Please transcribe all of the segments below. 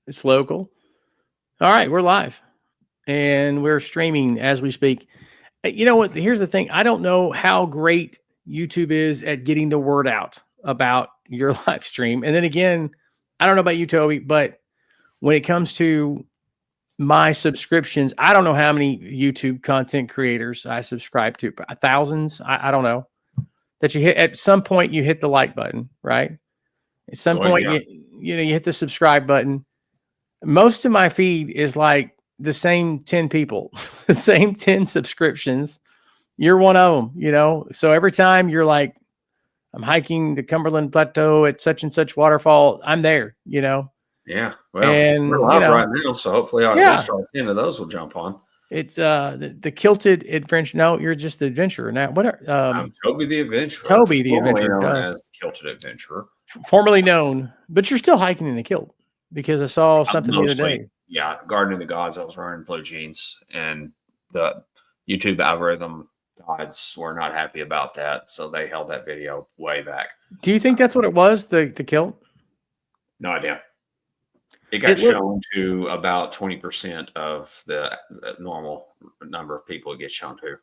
It's local. All right, we're live and we're streaming as we speak. You know what? Here's the thing. I don't know how great YouTube is at getting the word out about your live stream. And then again, I don't know about you, Toby, but when it comes to my subscriptions, I don't know how many YouTube content creators I subscribe to. Thousands. I don't know. That you hit at some point, you hit the like button, right? At some point, Yeah. you hit the subscribe button. Most of my feed is like the same 10 people, the same 10 subscriptions. You're one of them. So every time you're like, I'm hiking the Cumberland Plateau at such and such waterfall, I'm there. Yeah. Well, And we're live right now, so hopefully at least our 10 of those will jump on. It's the kilted adventure. No, you're just the adventurer now. I'm Toby the Adventurer. Toby the Adventurer, known as the Kilted Adventurer. Formerly known, but you're still hiking in a kilt because I saw something the other day. Yeah, Gardening the Gods. I was wearing blue jeans, and the YouTube algorithm gods were not happy about that, so they held that video way back. Do you think that's what it was? The kilt? No idea. It got shown to about 20% of the normal number of people it gets shown to.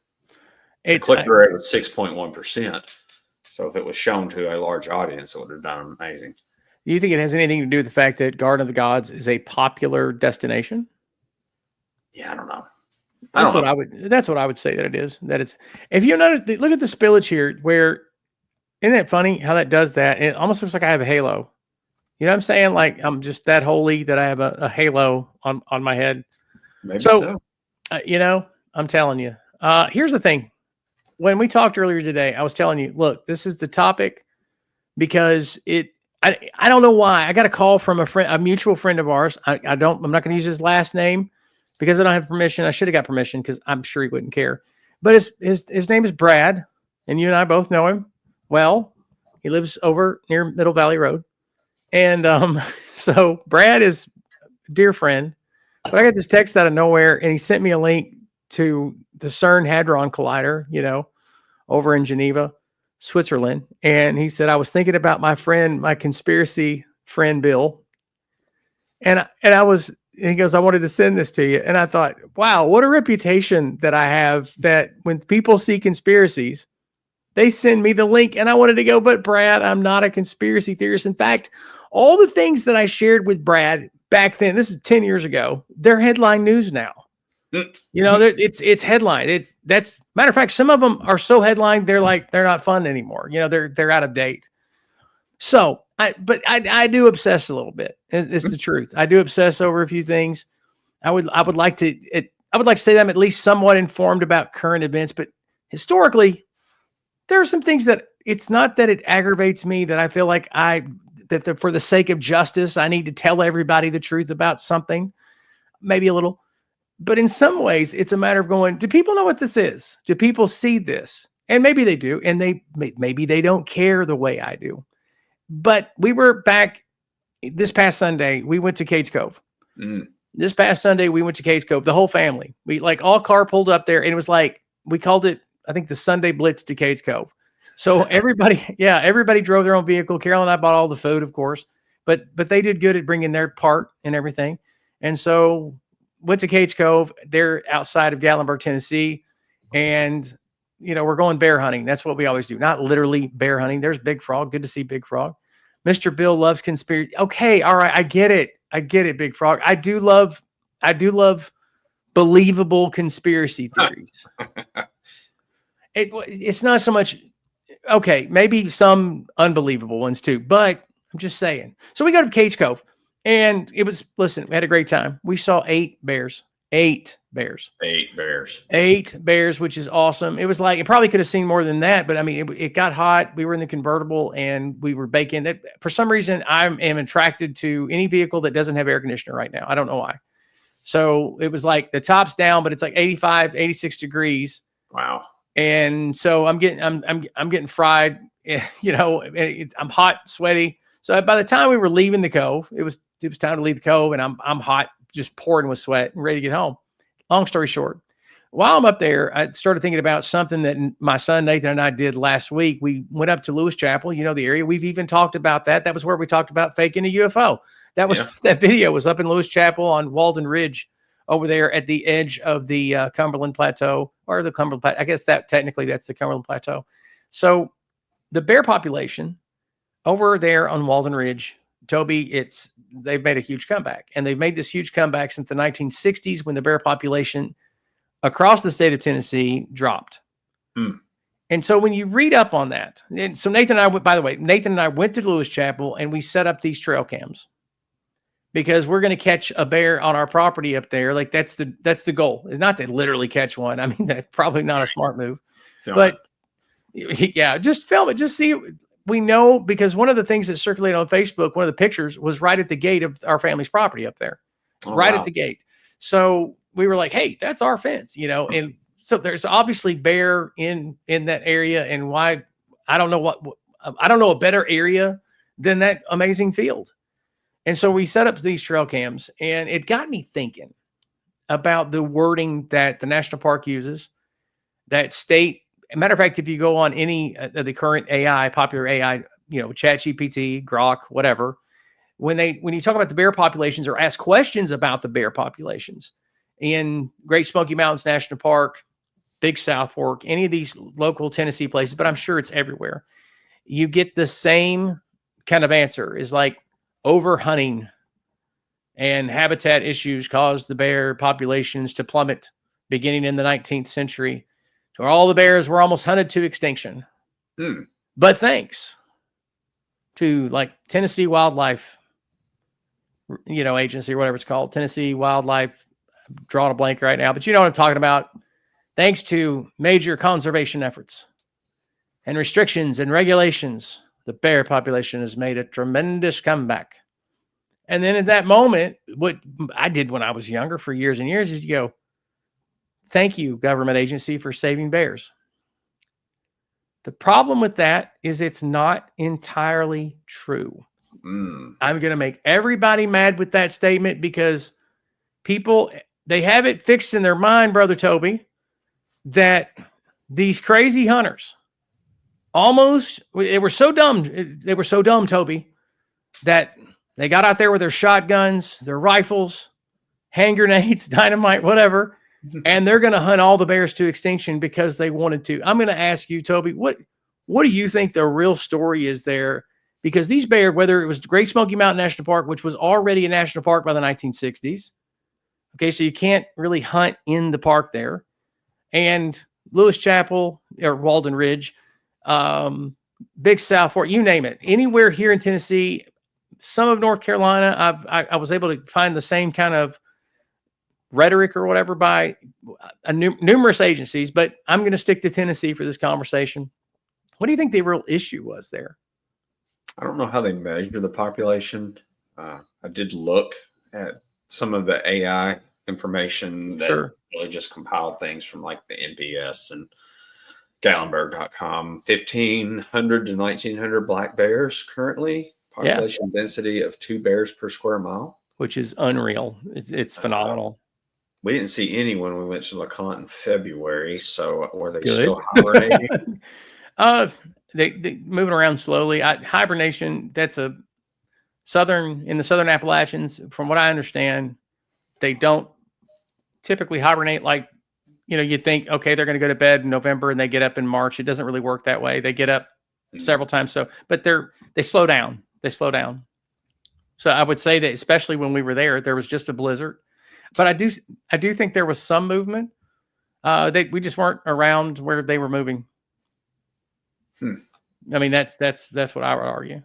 The click rate was 6.1%. So if it was shown to a large audience, it would have done amazing. Do you think it has anything to do with the fact that Garden of the Gods is a popular destination? Yeah, I don't know. That's what I would say that it is. That it's, if you notice, look at the spillage here. Where, isn't it funny how that does that? And it almost looks like I have a halo. You know what I'm saying? Like I'm just that holy that I have a halo on my head. Maybe so. I'm telling you. Here's the thing. When we talked earlier today, I was telling you, look, this is the topic because I don't know why. I got a call from a mutual friend of ours. I'm not going to use his last name because I don't have permission. I should have got permission because I'm sure he wouldn't care. But his name is Brad, and you and I both know him well. He lives over near Middle Valley Road. And so Brad is a dear friend, but I got this text out of nowhere, and he sent me a link to the CERN Hadron Collider, over in Geneva, Switzerland. And he said, I was thinking about my conspiracy friend, Bill. And he goes, I wanted to send this to you. And I thought, wow, what a reputation that I have, that when people see conspiracies, they send me the link. And I wanted to go, but Brad, I'm not a conspiracy theorist. In fact, all the things that I shared with Brad back then, this is 10 years ago, they're headline news now. It's headline. That's matter of fact, some of them are so headline, they're not fun anymore. They're out of date. So I do obsess a little bit. It's the truth. I do obsess over a few things. I would like to say that I'm at least somewhat informed about current events, but historically, there are some things that it's not that it aggravates me that I feel like for the sake of justice, I need to tell everybody the truth about something, maybe a little. But in some ways, it's a matter of going, do people know what this is? Do people see this? And maybe they do. And maybe they don't care the way I do. But we were back this past Sunday. We went to Cades Cove. This past Sunday, we went to Cades Cove, the whole family. We all car pulled up there. And it was like, we called it, I think, the Sunday Blitz to Cades Cove. So everybody drove their own vehicle. Carol and I bought all the food, of course. But they did good at bringing their part and everything. And so went to Cades Cove. They're outside of Gatlinburg, Tennessee. And, we're going bear hunting. That's what we always do. Not literally bear hunting. There's Big Frog. Good to see Big Frog. Mr. Bill loves conspiracy. Okay. All right. I get it, Big Frog. I do love believable conspiracy theories. It's not so much, okay, maybe some unbelievable ones too, but I'm just saying. So we go to Cades Cove. And we had a great time. We saw 8 bears. 8 bears. 8 bears. 8 bears, which is awesome. It was like, it probably could have seen more than that, but I mean, it got hot. We were in the convertible and we were baking. For some reason, I am attracted to any vehicle that doesn't have air conditioner right now. I don't know why. So it was like the top's down, but it's like 85, 86 degrees. Wow. And so I'm getting fried, I'm hot, sweaty. So by the time we were leaving the cove, it was time to leave the cove, and I'm hot, just pouring with sweat and ready to get home. Long story short, while I'm up there, I started thinking about something that my son Nathan and I did last week. We went up to Lewis Chapel, you know, the area. We've even talked about that. That was where we talked about faking a UFO. That was that video was up in Lewis Chapel on Walden Ridge over there at the edge of the Cumberland Plateau, or the Cumberland Plateau. I guess that technically that's the Cumberland Plateau. So the bear population over there on Walden Ridge, Toby, they've made a huge comeback, and they've made this huge comeback since the 1960s when the bear population across the state of Tennessee dropped. And so when you read up on that, and so Nathan and I went, by the way, Nathan and I went to Lewis Chapel and we set up these trail cams because we're going to catch a bear on our property up there. Like that's the goal. It's not to literally catch one. I mean, that's probably not a smart move, but yeah, just film it. Just see. We know because one of the things that circulated on Facebook, one of the pictures was right at the gate of our family's property up there, at the gate. So we were like, hey, that's our fence, you know? And so there's obviously bear in that area. And why, I don't know I don't know a better area than that amazing field. And so we set up these trail cams, and it got me thinking about the wording that the national park uses, that state. Matter of fact, if you go on any of the current AI, popular AI, you know, ChatGPT, Grok, whatever, when you talk about the bear populations or ask questions about the bear populations in Great Smoky Mountains National Park, Big South Fork, any of these local Tennessee places, but I'm sure it's everywhere, you get the same kind of answer. Is like overhunting and habitat issues caused the bear populations to plummet beginning in the 19th century. So all the bears were almost hunted to extinction. But thanks to like Tennessee Wildlife, you know, Agency or whatever it's called, Tennessee Wildlife, I'm drawing a blank right now, but you know what I'm talking about. Thanks to major conservation efforts and restrictions and regulations, the bear population has made a tremendous comeback. And then at that moment, what I did when I was younger for years and years is you go, thank you, government agency, for saving bears. The problem with that is it's not entirely true. I'm going to make everybody mad with that statement because people, they have it fixed in their mind, Brother Toby, that these crazy hunters they were so dumb, Toby, that they got out there with their shotguns, their rifles, hand grenades, dynamite, whatever, and they're going to hunt all the bears to extinction because they wanted to. I'm going to ask you, Toby, what do you think the real story is there? Because these bears, whether it was Great Smoky Mountain National Park, which was already a national park by the 1960s, okay, so you can't really hunt in the park there, and Lewis Chapel or Walden Ridge, Big South Fork, you name it, anywhere here in Tennessee, some of North Carolina, I was able to find the same kind of rhetoric or whatever by numerous agencies, but I'm going to stick to Tennessee for this conversation. What do you think the real issue was there? I don't know how they measure the population. I did look at some of the AI information that really just compiled things from like the NPS and Gallenberg.com. 1,500 to 1,900 black bears currently. Population density of 2 bears per square mile. Which is unreal. It's phenomenal. We didn't see any when we went to LeConte in February. So were they still hibernating? They moving around slowly. Hibernation, that's in the Southern Appalachians, from what I understand, they don't typically hibernate like, you know, you think, okay, they're going to go to bed in November and they get up in March. It doesn't really work that way. They get up several times. So, but they slow down. They slow down. So I would say that, especially when we were there was just a blizzard, but I do think there was some movement. We just weren't around where they were moving. I mean, that's what I would argue.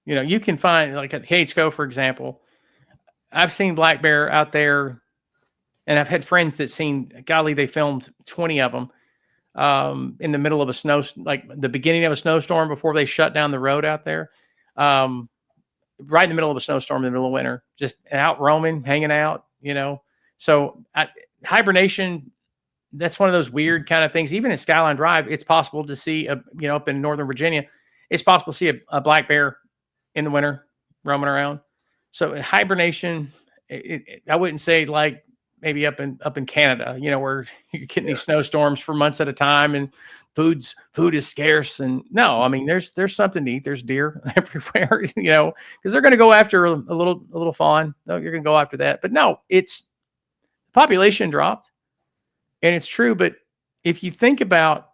You know, you can find like at Catesco, for example, I've seen black bear out there, and I've had friends that they filmed 20 of them in the middle of like the beginning of a snowstorm before they shut down the road out there. Right in the middle of a snowstorm in the middle of winter, just out roaming, hanging out, you know. So hibernation, that's one of those weird kind of things. Even in Skyline Drive, it's possible to see, up in Northern Virginia, it's possible to see a black bear in the winter roaming around. So hibernation, I wouldn't say like maybe up in Canada, where you're getting these snowstorms for months at a time and food is scarce. And no, I mean, there's something to eat. There's deer everywhere, because they're going to go after a little fawn. No, you're going to go after that. But no, it's population dropped, and it's true. But if you think about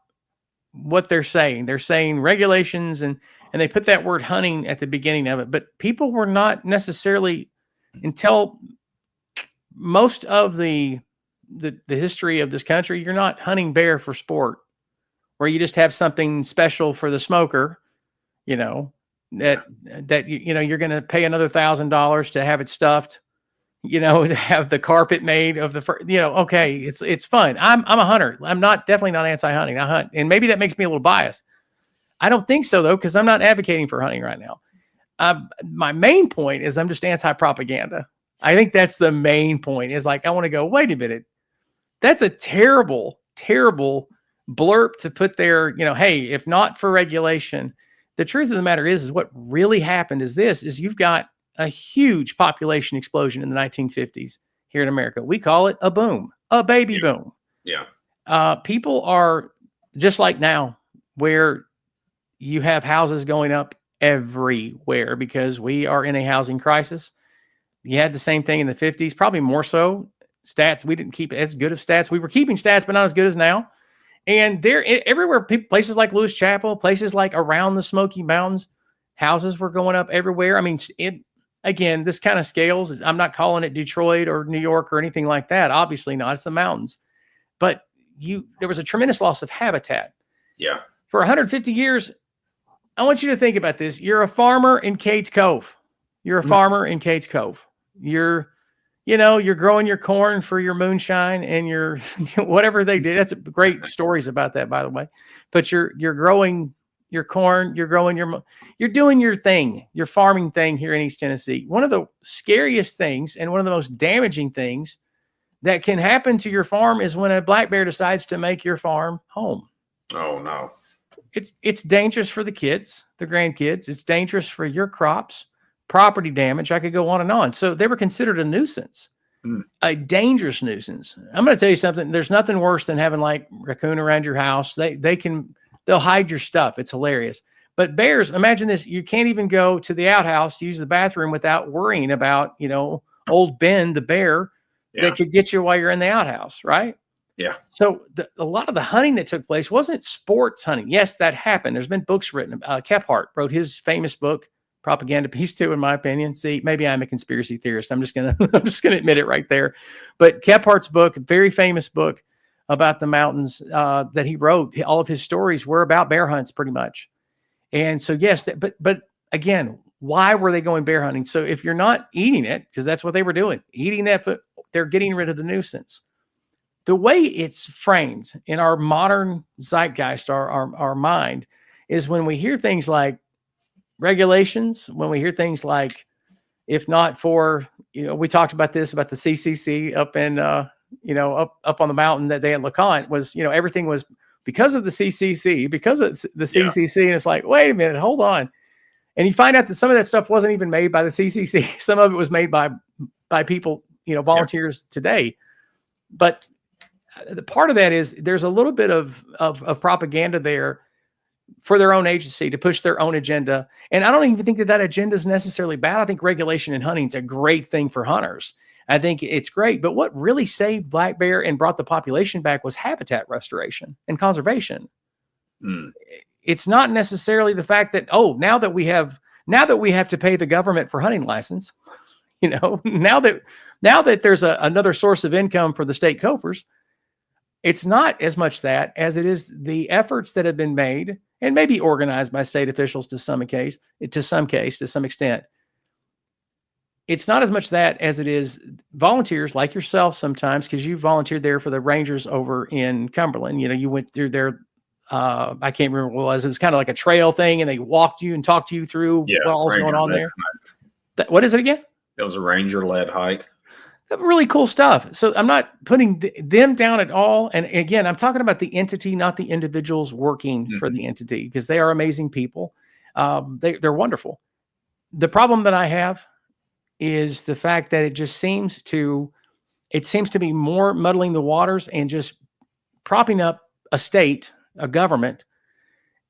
what they're saying regulations, and they put that word hunting at the beginning of it, but people were not necessarily, until most of the history of this country, you're not hunting bear for sport, where you just have something special for the smoker, that you're going to pay another $1,000 to have it stuffed, to have the carpet made of okay, it's fun. I'm a hunter. I'm definitely not anti-hunting. I hunt, and maybe that makes me a little biased. I don't think so, though, because I'm not advocating for hunting right now. My main point is I'm just anti-propaganda. I think that's the main point, is like, I want to go, wait a minute. That's a terrible, terrible blurb to put there. Hey, if not for regulation, the truth of the matter is what really happened is you've got a huge population explosion in the 1950s here in America. We call it a boom, a baby boom. Yeah. People are just like now, where you have houses going up everywhere because we are in a housing crisis. You had the same thing in the 50s, probably more so. Stats, we didn't keep as good of stats. We were keeping stats, but not as good as now. And they're everywhere. Places like Lewis Chapel, places like around the Smoky Mountains, houses were going up everywhere. I mean, again, this kind of scales. I'm not calling it Detroit or New York or anything like that. Obviously not. It's the mountains. But there was a tremendous loss of habitat. Yeah. For 150 years, I want you to think about this. You're a farmer in Cates Cove. You're a farmer in Cates Cove. You're growing your corn for your moonshine and your whatever they did. That's great stories about that, by the way. But you're growing your corn, you're doing your thing, your farming thing here in East Tennessee. One of the scariest things and one of the most damaging things that can happen to your farm is when a black bear decides to make your farm home. Oh no. It's dangerous for the kids, the grandkids. It's dangerous for your crops, property damage. I could go on and on. So they were considered a nuisance, a dangerous nuisance. I'm going to tell you something. There's nothing worse than having like raccoon around your house. They'll hide your stuff. It's hilarious. But bears, imagine this. You can't even go to the outhouse to use the bathroom without worrying about, old Ben, the bear, that could get you while you're in the outhouse, right? Yeah. So a lot of the hunting that took place wasn't sports hunting. Yes, that happened. There's been books written. Kephart wrote his famous book, Propaganda Piece 2, in my opinion. See, maybe I'm a conspiracy theorist. I'm just gonna admit it right there. But Kephart's book, very famous book about the mountains that he wrote, all of his stories were about bear hunts, pretty much. And so yes, but again, why were they going bear hunting? So if you're not eating it, because that's what they were doing, eating that food, they're getting rid of the nuisance. The way it's framed in our modern zeitgeist, our mind, is when we hear things like regulations, when we hear things like, if not for, we talked about this, about the CCC up in, up on the mountain that day in LeConte, was, everything was because of the CCC, because of the CCC. And it's like, wait a minute, hold on. And you find out that some of that stuff wasn't even made by the CCC. Some of it was made by people, volunteers today. But the part of that is there's a little bit of propaganda there for their own agency to push their own agenda. And I don't even think that agenda is necessarily bad. I think regulation in hunting is a great thing for hunters. I think it's great. But what really saved black bear and brought the population back was habitat restoration and conservation. It's not necessarily the fact that, now that we have to pay the government for hunting license, now that there's another source of income for the state coffers, it's not as much that as it is the efforts that have been made and maybe organized by state officials to some extent. It's not as much that as it is volunteers like yourself sometimes, because you volunteered there for the Rangers over in Cumberland. You went through their, I can't remember what it was. It was kind of like a trail thing, and they walked you and talked you through what all was going on there. What is it again? It was a Ranger-led hike. Really cool stuff. So I'm not putting them down at all. And again, I'm talking about the entity, not the individuals working for the entity, because they are amazing people. They're wonderful. The problem that I have is the fact that it just seems to It seems to be more muddling the waters and just propping up a state, a government,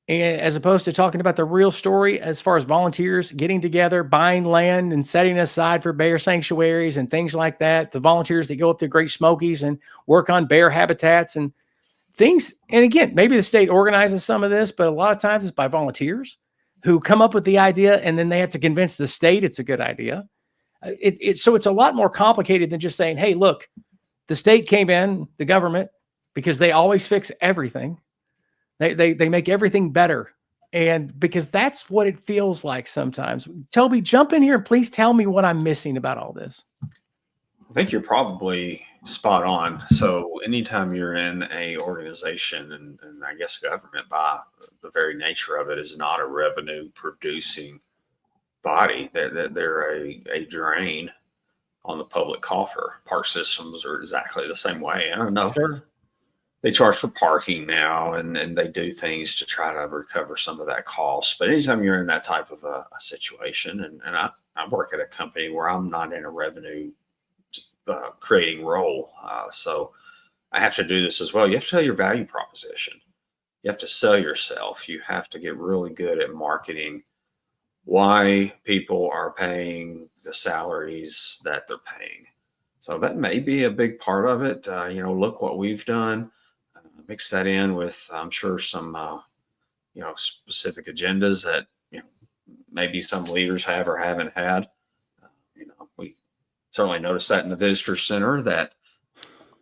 as opposed to talking about the real story as far as volunteers getting together, buying land and setting aside for bear sanctuaries and things like that. The volunteers that go up to Great Smokies and work on bear habitats and things. And again, maybe the state organizes some of this, but a lot of times it's by volunteers who come up with the idea and then they have to convince the state it's a good idea. So it's a lot more complicated than just saying, hey, look, the state came in, the government, because they always fix everything. They make everything better. And because that's what it feels like sometimes. Toby, jump in here and please tell me what I'm missing about all this. I think you're probably spot on. So anytime you're in a organization and I guess government by the very nature of it is not a revenue producing body, they're a drain on the public coffer. Park systems are exactly the same way. I don't know. Sure. They charge for parking now and they do things to try to recover some of that cost. But anytime you're in that type of a situation, and I work at a company where I'm not in a revenue creating role. So I have to do this as well. You have to tell your value proposition. You have to sell yourself. You have to get really good at marketing why people are paying the salaries that they're paying. So that may be a big part of it. Look what we've done. Mix that in with, I'm sure, some, specific agendas that, maybe some leaders have or haven't had. We certainly noticed that in the visitor center that,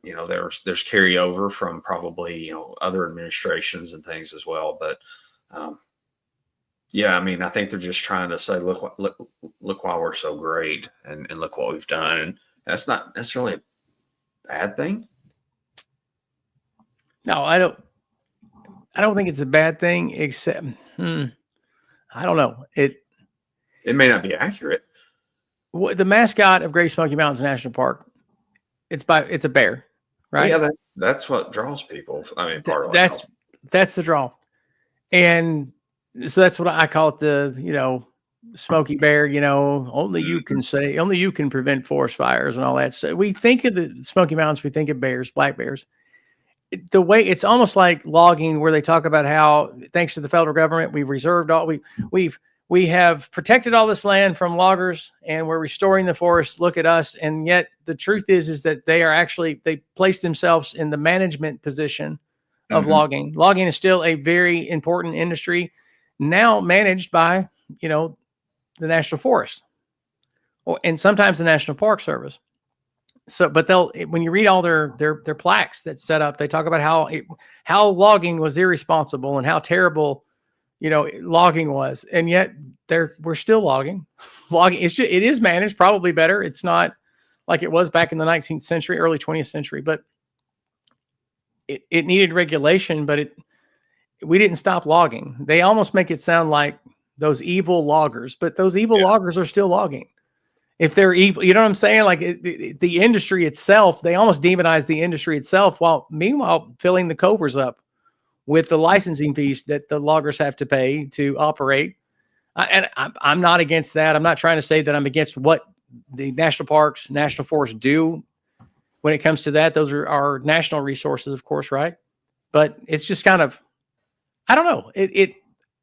there's carryover from probably, other administrations and things as well. But, I think they're just trying to say, look why we're so great and look what we've done. And that's not necessarily a bad thing. No, I don't think it's a bad thing, except I don't know. It may not be accurate. The mascot of Great Smoky Mountains National Park, it's a bear, right? Yeah, that's what draws people. I mean, that's the draw. And so that's what I call it, the Smoky Bear, only you can say, only you can prevent forest fires and all that. So we think of the Smoky Mountains, we think of bears, black bears. The way it's almost like logging, where they talk about how, thanks to the federal government, we've reserved all we have protected all this land from loggers, and we're restoring the forest. Look at us. And yet the truth is that they place themselves in the management position of logging. Logging is still a very important industry, now managed by the National Forest, and sometimes the National Park Service. So, but when you read all their plaques that's set up, they talk about how logging was irresponsible and how terrible, logging was. And yet we're still logging. Logging, it is managed probably better. It's not like it was back in the 19th century, early 20th century, but it needed regulation, but we didn't stop logging. They almost make it sound like those evil loggers, but those evil loggers are still logging. If they're evil, you know what I'm saying? Like the industry itself, they almost demonize the industry itself, while meanwhile filling the covers up with the licensing fees that the loggers have to pay to operate. And I'm not against that. I'm not trying to say that I'm against what the national parks, national forests do when it comes to that. Those are our national resources, of course, right? But it's just kind of, I don't know.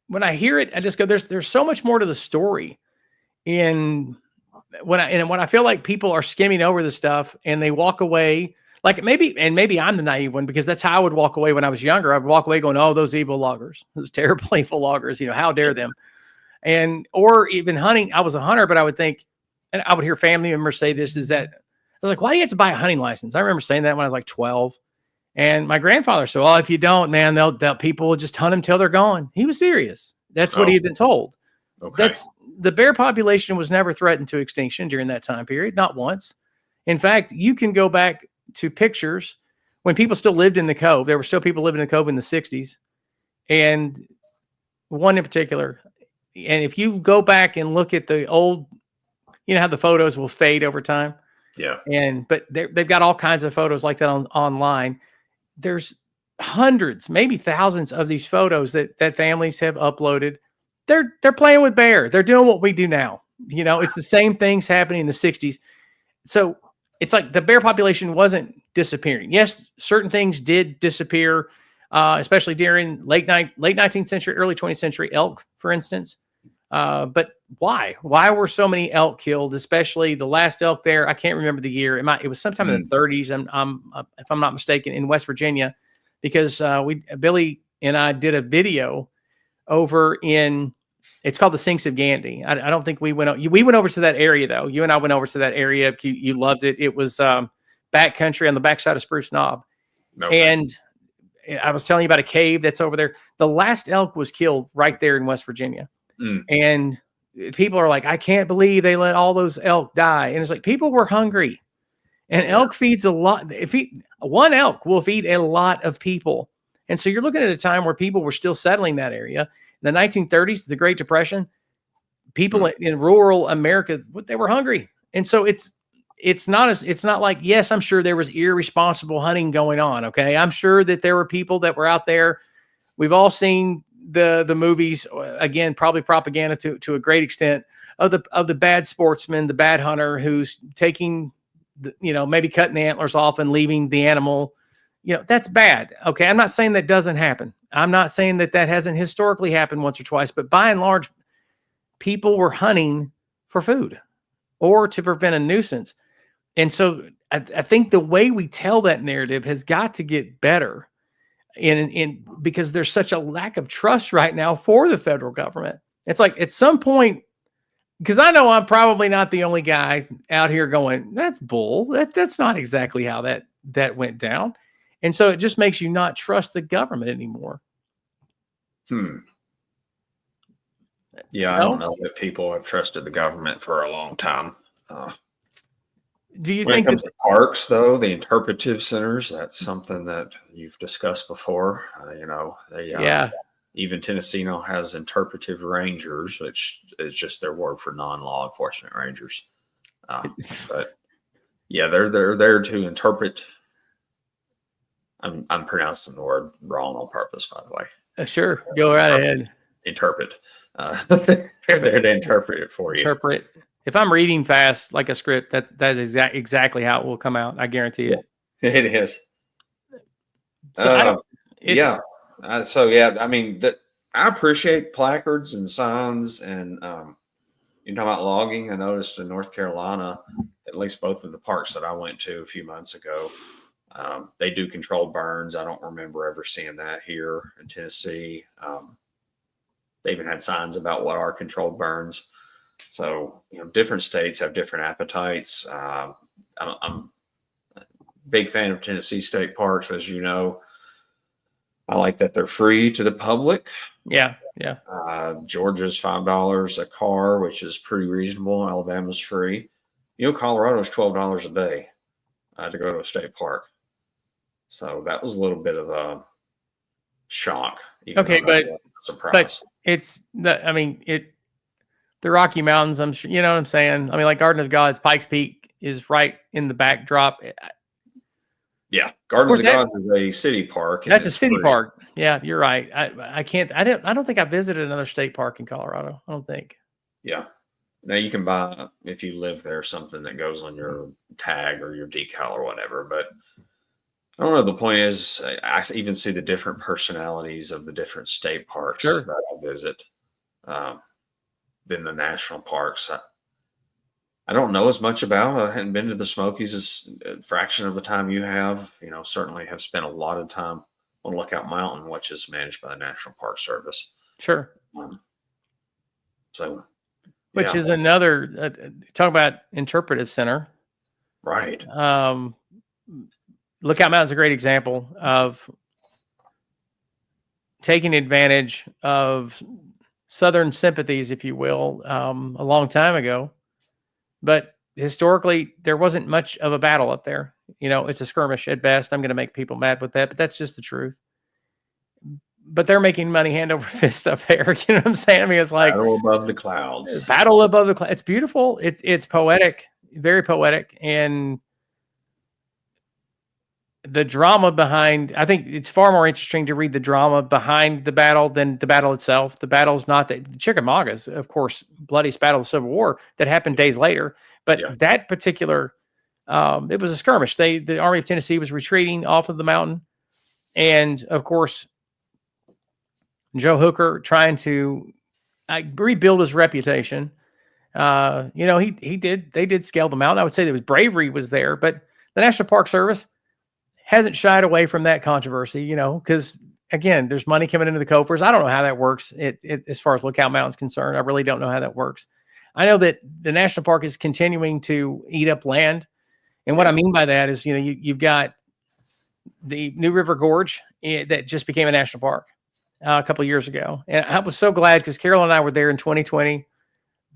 When I hear it, I just go, there's so much more to the story when I feel like people are skimming over the stuff and they walk away, like maybe I'm the naive one, because that's how I would walk away when I was younger. I would walk away going, oh, those evil loggers, those terrible evil loggers, how dare them? Or even hunting. I was a hunter, but I would think, and I would hear family members say this, is that I was like, why do you have to buy a hunting license? I remember saying that when I was like 12. And my grandfather said, well, if you don't, man, people will just hunt them till they're gone. He was serious. That's what he had been told. Okay. The bear population was never threatened to extinction during that time period, not once. In fact, you can go back to pictures when people still lived in the cove. There were still people living in the cove in the 60s. And one in particular, and if you go back and look at the old, how the photos will fade over time. Yeah. But they've got all kinds of photos like that online. There's hundreds, maybe thousands of these photos that families have uploaded. They're playing with bear. They're doing what we do now. It's the same things happening in the 60s. So it's like the bear population wasn't disappearing. Yes, certain things did disappear, especially during late 19th century, early 20th century elk, for instance. But why? Why were so many elk killed? Especially the last elk there. I can't remember the year. It was sometime in the 30s. If I'm not mistaken, in West Virginia, because Billy and I did a video over in. It's called the Sinks of Gandy. I don't think we went. We went over to that area though. You and I went over to that area. You loved it. It was back country on the backside of Spruce Knob, and I was telling you about a cave that's over there. The last elk was killed right there in West Virginia. And people are like, I can't believe they let all those elk die. And it's like, people were hungry, and elk feeds a lot. One elk will feed a lot of people. And so you're looking at a time where people were still settling that area. In the 1930s, the Great Depression, people in rural America, they were hungry. And so it's not like, yes, I'm sure there was irresponsible hunting going on. Okay. I'm sure that there were people that were out there. We've all seen the movies, again, probably propaganda to a great extent, of the bad sportsman, the bad hunter who's taking maybe cutting the antlers off and leaving the animal. That's bad. Okay. I'm not saying that doesn't happen. I'm not saying that hasn't historically happened once or twice, but by and large, people were hunting for food or to prevent a nuisance. And so I think the way we tell that narrative has got to get better. In because there's such a lack of trust right now for the federal government. It's like at some point, because I know I'm probably not the only guy out here going, that's bull. That's not exactly how that went down. And so it just makes you not trust the government anymore. Yeah, I don't know that people have trusted the government for a long time. Do you when think it comes to parks, though, the interpretive centers, that's something that you've discussed before. Even Tennessee now has interpretive rangers, which is just their word for non-law enforcement rangers. But yeah, they're there to interpret. I'm pronouncing the word wrong on purpose, by the way. Sure, go right ahead. Interpret. They're there to interpret it for you. Interpret. If I'm reading fast like a script, that is exactly how it will come out. I guarantee it. It is. So I mean, I appreciate placards and signs, and you're talking about logging. I noticed in North Carolina, at least both of the parks that I went to a few months ago, they do controlled burns. I don't remember ever seeing that here in Tennessee. They even had signs about what are controlled burns. So, different states have different appetites. I'm a big fan of Tennessee state parks, as you know. I like that they're free to the public. Yeah. Georgia's $5 a car, which is pretty reasonable. Alabama's free. Colorado's $12 a day to go to a state park. So that was a little bit of a shock. Okay, but surprise. The Rocky Mountains, I'm sure, you know what I'm saying? I mean, like Garden of Gods, Pikes Peak is right in the backdrop. Yeah. Garden of the Gods is a city park. That's a city park. Yeah, you're right. I don't think I visited another state park in Colorado. I don't think. Yeah. Now you can buy, if you live there, something that goes on your tag or your decal or whatever. But I don't know. The point is, I even see the different personalities of the different state parks that I visit. Than the national parks. I don't know as much about. I hadn't been to the Smokies as a fraction of the time you have. Certainly have spent a lot of time on Lookout Mountain, which is managed by the National Park Service. Sure. Which is another talk about interpretive center. Right. Lookout Mountain's a great example of taking advantage of Southern sympathies, if you will, a long time ago. But historically, there wasn't much of a battle up there. It's a skirmish at best. I'm going to make people mad with that, but that's just the truth. But they're making money hand over fist up there. You know what I'm saying? I mean, it's like battle above the clouds. Battle above the clouds. It's beautiful. It's poetic, very poetic, and the drama behind, I think it's far more interesting to read the drama behind the battle than the battle itself. The battle's not that Chickamauga's, of course, bloodiest battle of the Civil War that happened days later. But that particular It was a skirmish. The Army of Tennessee was retreating off of the mountain, and of course, Joe Hooker trying to rebuild his reputation. They did scale the mountain. I would say there was bravery was there, but the National Park Service hasn't shied away from that controversy, because again, there's money coming into the coffers. I don't know how that works. As far as Lookout Mountain's concerned, I really don't know how that works. I know that the national park is continuing to eat up land. And what I mean by that is, you've got the New River Gorge that just became a national park a couple of years ago. And I was so glad because Carol and I were there in 2020,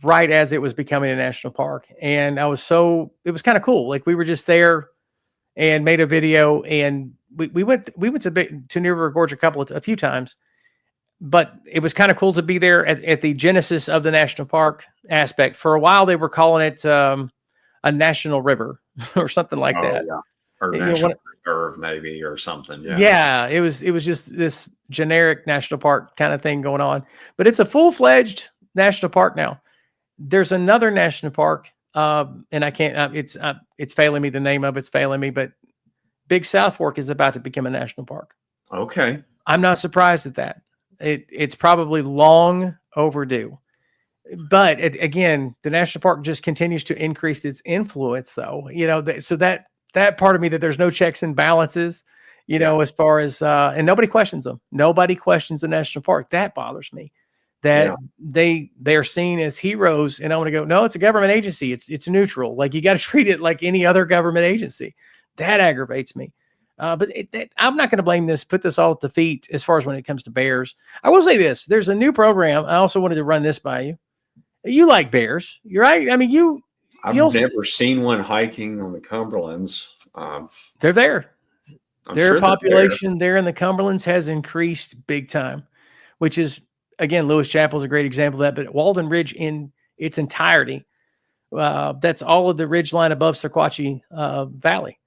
right as it was becoming a national park. And it was kind of cool. Like we were just there and made a video, and we went to New River Gorge a few times, but it was kind of cool to be there at the genesis of the national park aspect. For a while, they were calling it a national river or something like that. Yeah. Or national reserve maybe, or something. Yeah. Yeah. It was just this generic national park kind of thing going on, but it's a full-fledged national park now. There's another national park, and I can't, it's failing me. The name of it's failing me, but Big South Fork is about to become a national park. Okay. I'm not surprised at that. It's probably long overdue. But again, the national park just continues to increase its influence, though. So that part of me that there's no checks and balances, as far as and nobody questions them. Nobody questions the national park. That bothers me. That they're seen as heroes, and I want to go, no, it's a government agency. It's neutral. Like you got to treat it like any other government agency. That aggravates me. But I'm not going to blame this, put this all at the feet as far as when it comes to bears. I will say this. There's a new program. I also wanted to run this by you. You like bears. You're right. I mean, I've never seen one hiking on the Cumberlands. They're there. Their population there in the Cumberlands has increased big time, which is, again, Lewis Chapel is a great example of that. But Walden Ridge in its entirety, that's all of the ridge line above Sequatchie Valley.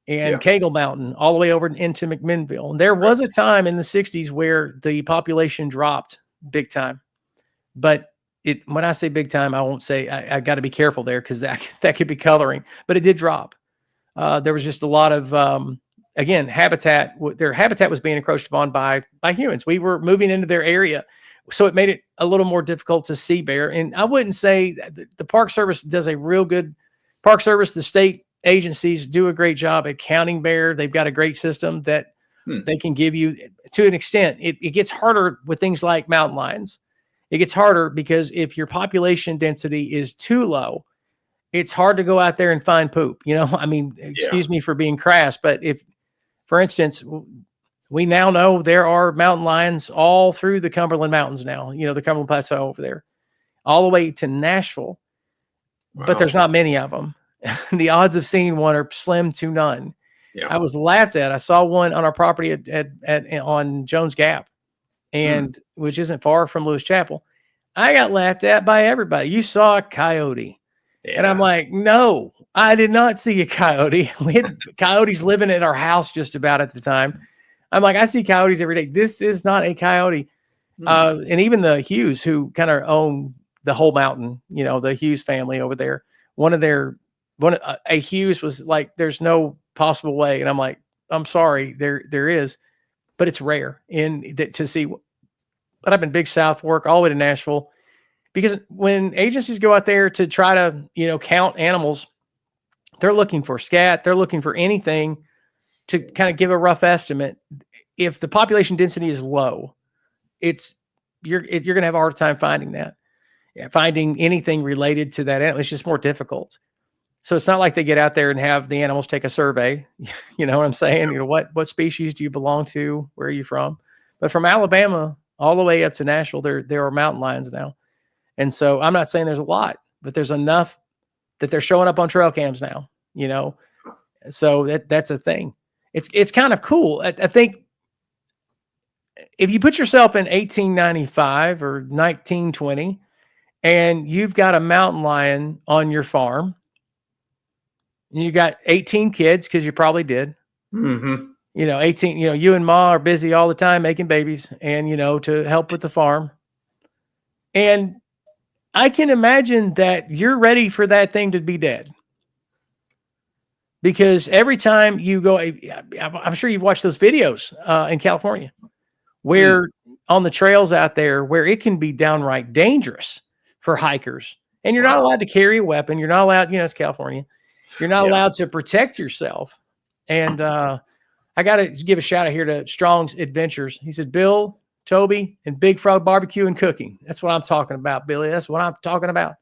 And Cagle Mountain, all the way over into McMinnville. And there was a time in the 60s where the population dropped big time. But when I say big time, I won't say, I got to be careful there because that could be coloring. But it did drop. There was just a lot of, again, habitat. Their habitat was being encroached upon by humans. We were moving into their area. So it made it a little more difficult to see bear. And I wouldn't say the Park Service does a real good, Park Service, the state agencies do a great job at counting bear. They've got a great system that they can give you to an extent. It gets harder with things like mountain lions. It gets harder because if your population density is too low, it's hard to go out there and find poop. I mean, excuse me for being crass, but if, for instance, we now know there are mountain lions all through the Cumberland Mountains now, the Cumberland Plateau over there, all the way to Nashville, but there's not many of them. The odds of seeing one are slim to none. Yeah. I was laughed at. I saw one on our property on Jones Gap, and which isn't far from Lewis Chapel. I got laughed at by everybody. You saw a coyote. Yeah. And I'm like, no, I did not see a coyote. We had coyotes living in our house just about at the time. I'm like, I see coyotes every day. This is not a coyote. And even the Hughes, who kind of own the whole mountain, the Hughes family over there, a Hughes was like, there's no possible way. And I'm like, I'm sorry, there is, but it's rare to see. But I've been Big South Fork all the way to Nashville, because when agencies go out there to try to, count animals, they're looking for scat. They're looking for anything to kind of give a rough estimate. If the population density is low, you're going to have a hard time finding that. Yeah, finding anything related to that animal, it's just more difficult. So it's not like they get out there and have the animals take a survey. You know what I'm saying? What species do you belong to? Where are you from? But from Alabama all the way up to Nashville, there are mountain lions now. And so I'm not saying there's a lot, but there's enough that they're showing up on trail cams now, So that's a thing. It's kind of cool. I think if you put yourself in 1895 or 1920 and you've got a mountain lion on your farm, and you got 18 kids, because you probably did. 18, you and Ma are busy all the time making babies and, to help with the farm. And I can imagine that you're ready for that thing to be dead. because every time you go, I'm sure you've watched those videos in California where on the trails out there where it can be downright dangerous for hikers, and you're not allowed to carry a weapon. You're not allowed, it's California. You're not allowed to protect yourself. And I got to give a shout out here to Strong's Adventures. He said, Bill, Toby, and Big Frog Barbecue and Cooking. That's what I'm talking about, Billy. That's what I'm talking about.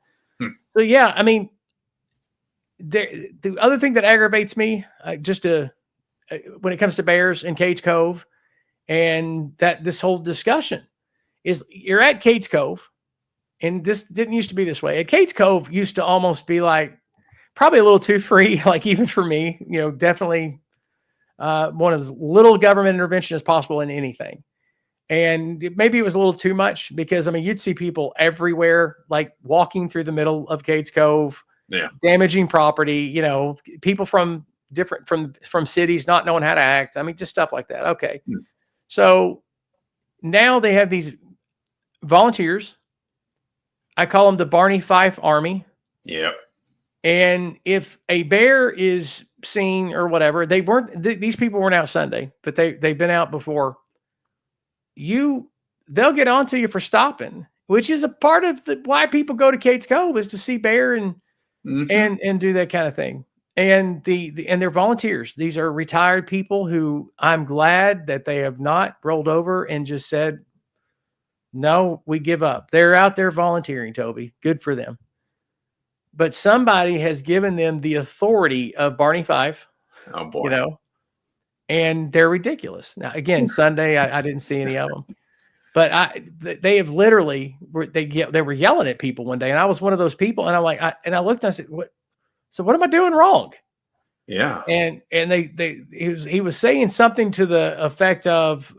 So, yeah, I mean, the other thing that aggravates me, when it comes to bears in Cades Cove, and that this whole discussion is you're at Cades Cove, and this didn't used to be this way. At Cades Cove used to almost be like probably a little too free, like even for me, definitely one of as little government intervention as possible in anything. And maybe it was a little too much because, you'd see people everywhere, like walking through the middle of Cades Cove, damaging property, people from cities not knowing how to act. Just stuff like that. Okay. So now they have these volunteers. I call them the Barney Fife Army. Yep. And if a bear is seen or whatever, these people weren't out Sunday, but they've been out before. They'll get onto you for stopping, which is a part of why people go to Cades Cove, is to see bear and do that kind of thing. And they're volunteers. These are retired people who I'm glad that they have not rolled over and just said, no, we give up. They're out there volunteering, Toby. Good for them. But somebody has given them the authority of Barney Fife. Oh boy. And they're ridiculous. Now, again, Sunday, I didn't see any of them, but they have literally, they were yelling at people one day, and I was one of those people, and I'm like, I looked and I said, what am I doing wrong? Yeah. And he was saying something to the effect of,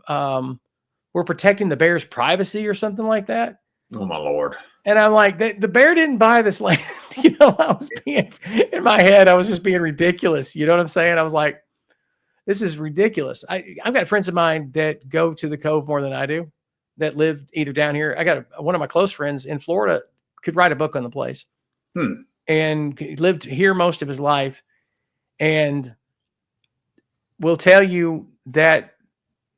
we're protecting the bear's privacy or something like that. Oh my Lord. And I'm like, the bear didn't buy this land. I was being, in my head, I was just being ridiculous. You know what I'm saying? I was like, this is ridiculous. I've got friends of mine that go to the Cove more than I do, that live either down here. I got one of my close friends in Florida could write a book on the place, and he lived here most of his life, and will tell you that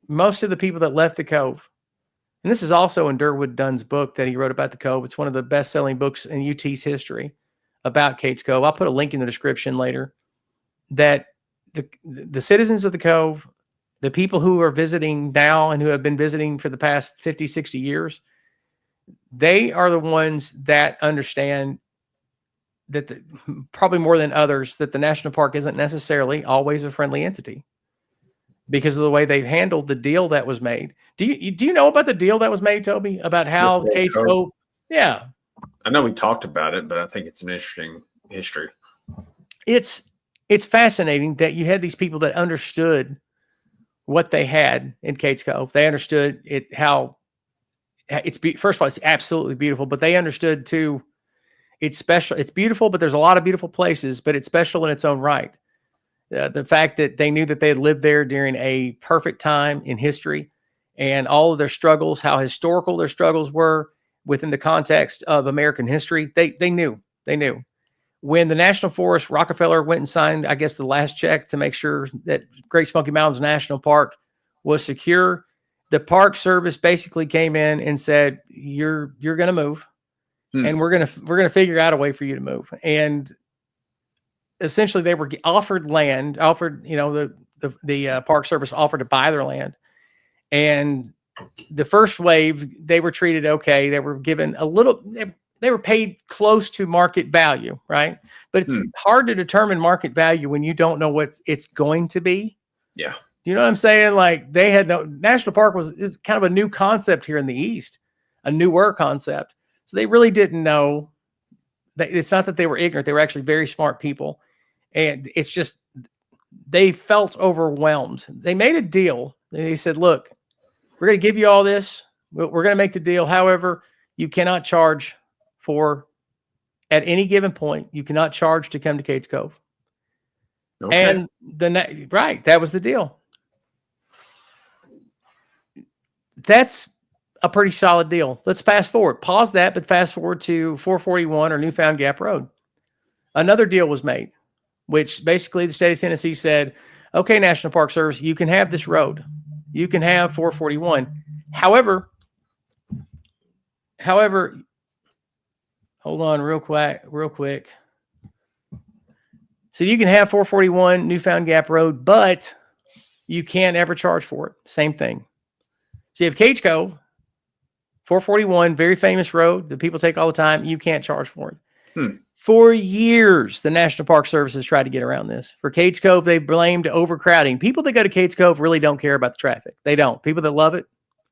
most of the people that left the Cove, and this is also in Durwood Dunn's book that he wrote about the Cove. It's one of the best-selling books in UT's history about Cades Cove. I'll put a link in the description later. That the citizens of the Cove, the people who are visiting now and who have been visiting for the past 50, 60 years, they are the ones that understand that probably more than others, that the national park isn't necessarily always a friendly entity because of the way they've handled the deal that was made. Do you know about the deal that was made, Toby, about how Cades Cove? Yeah. I know we talked about it, but I think it's an interesting history. It's fascinating that you had these people that understood what they had in Cades Cove. They understood it, how first of all, it's absolutely beautiful, but they understood too, it's special. It's beautiful, but there's a lot of beautiful places, but it's special in its own right. The fact that they knew that they had lived there during a perfect time in history, and all of their struggles, how historical their struggles were within the context of American history. They knew. When the National Forest, Rockefeller went and signed, I guess, the last check to make sure that Great Smoky Mountains National Park was secure, the Park Service basically came in and said, "You're going to move, and we're going to figure out a way for you to move." And essentially, they were offered land, the Park Service offered to buy their land, and the first wave they were treated okay. They were given a little. They were paid close to market value, right? But it's hard to determine market value when you don't know what it's going to be. Yeah. You know what I'm saying? Like, they had national park was kind of a new concept here in the East, a newer concept. So they really didn't know. It's not that they were ignorant. They were actually very smart people. And it's just, they felt overwhelmed. They made a deal. They said, look, we're going to give you all this. We're going to make the deal. However, you cannot charge at any given point, you cannot charge to come to Cades Cove. Okay. And that was the deal. That's a pretty solid deal. Let's fast forward. Pause that, but fast forward to 441 or Newfound Gap Road. Another deal was made which basically the state of Tennessee said, okay, National Park Service, you can have this road. You can have 441. However, hold on real quick. So you can have 441 Newfound Gap Road, but you can't ever charge for it. Same thing. So you have Cage Cove, 441, very famous road that people take all the time. You can't charge for it. For years, the National Park Service has tried to get around this. For Cage Cove, they blamed overcrowding. People that go to Cage Cove really don't care about the traffic. They don't. People that love it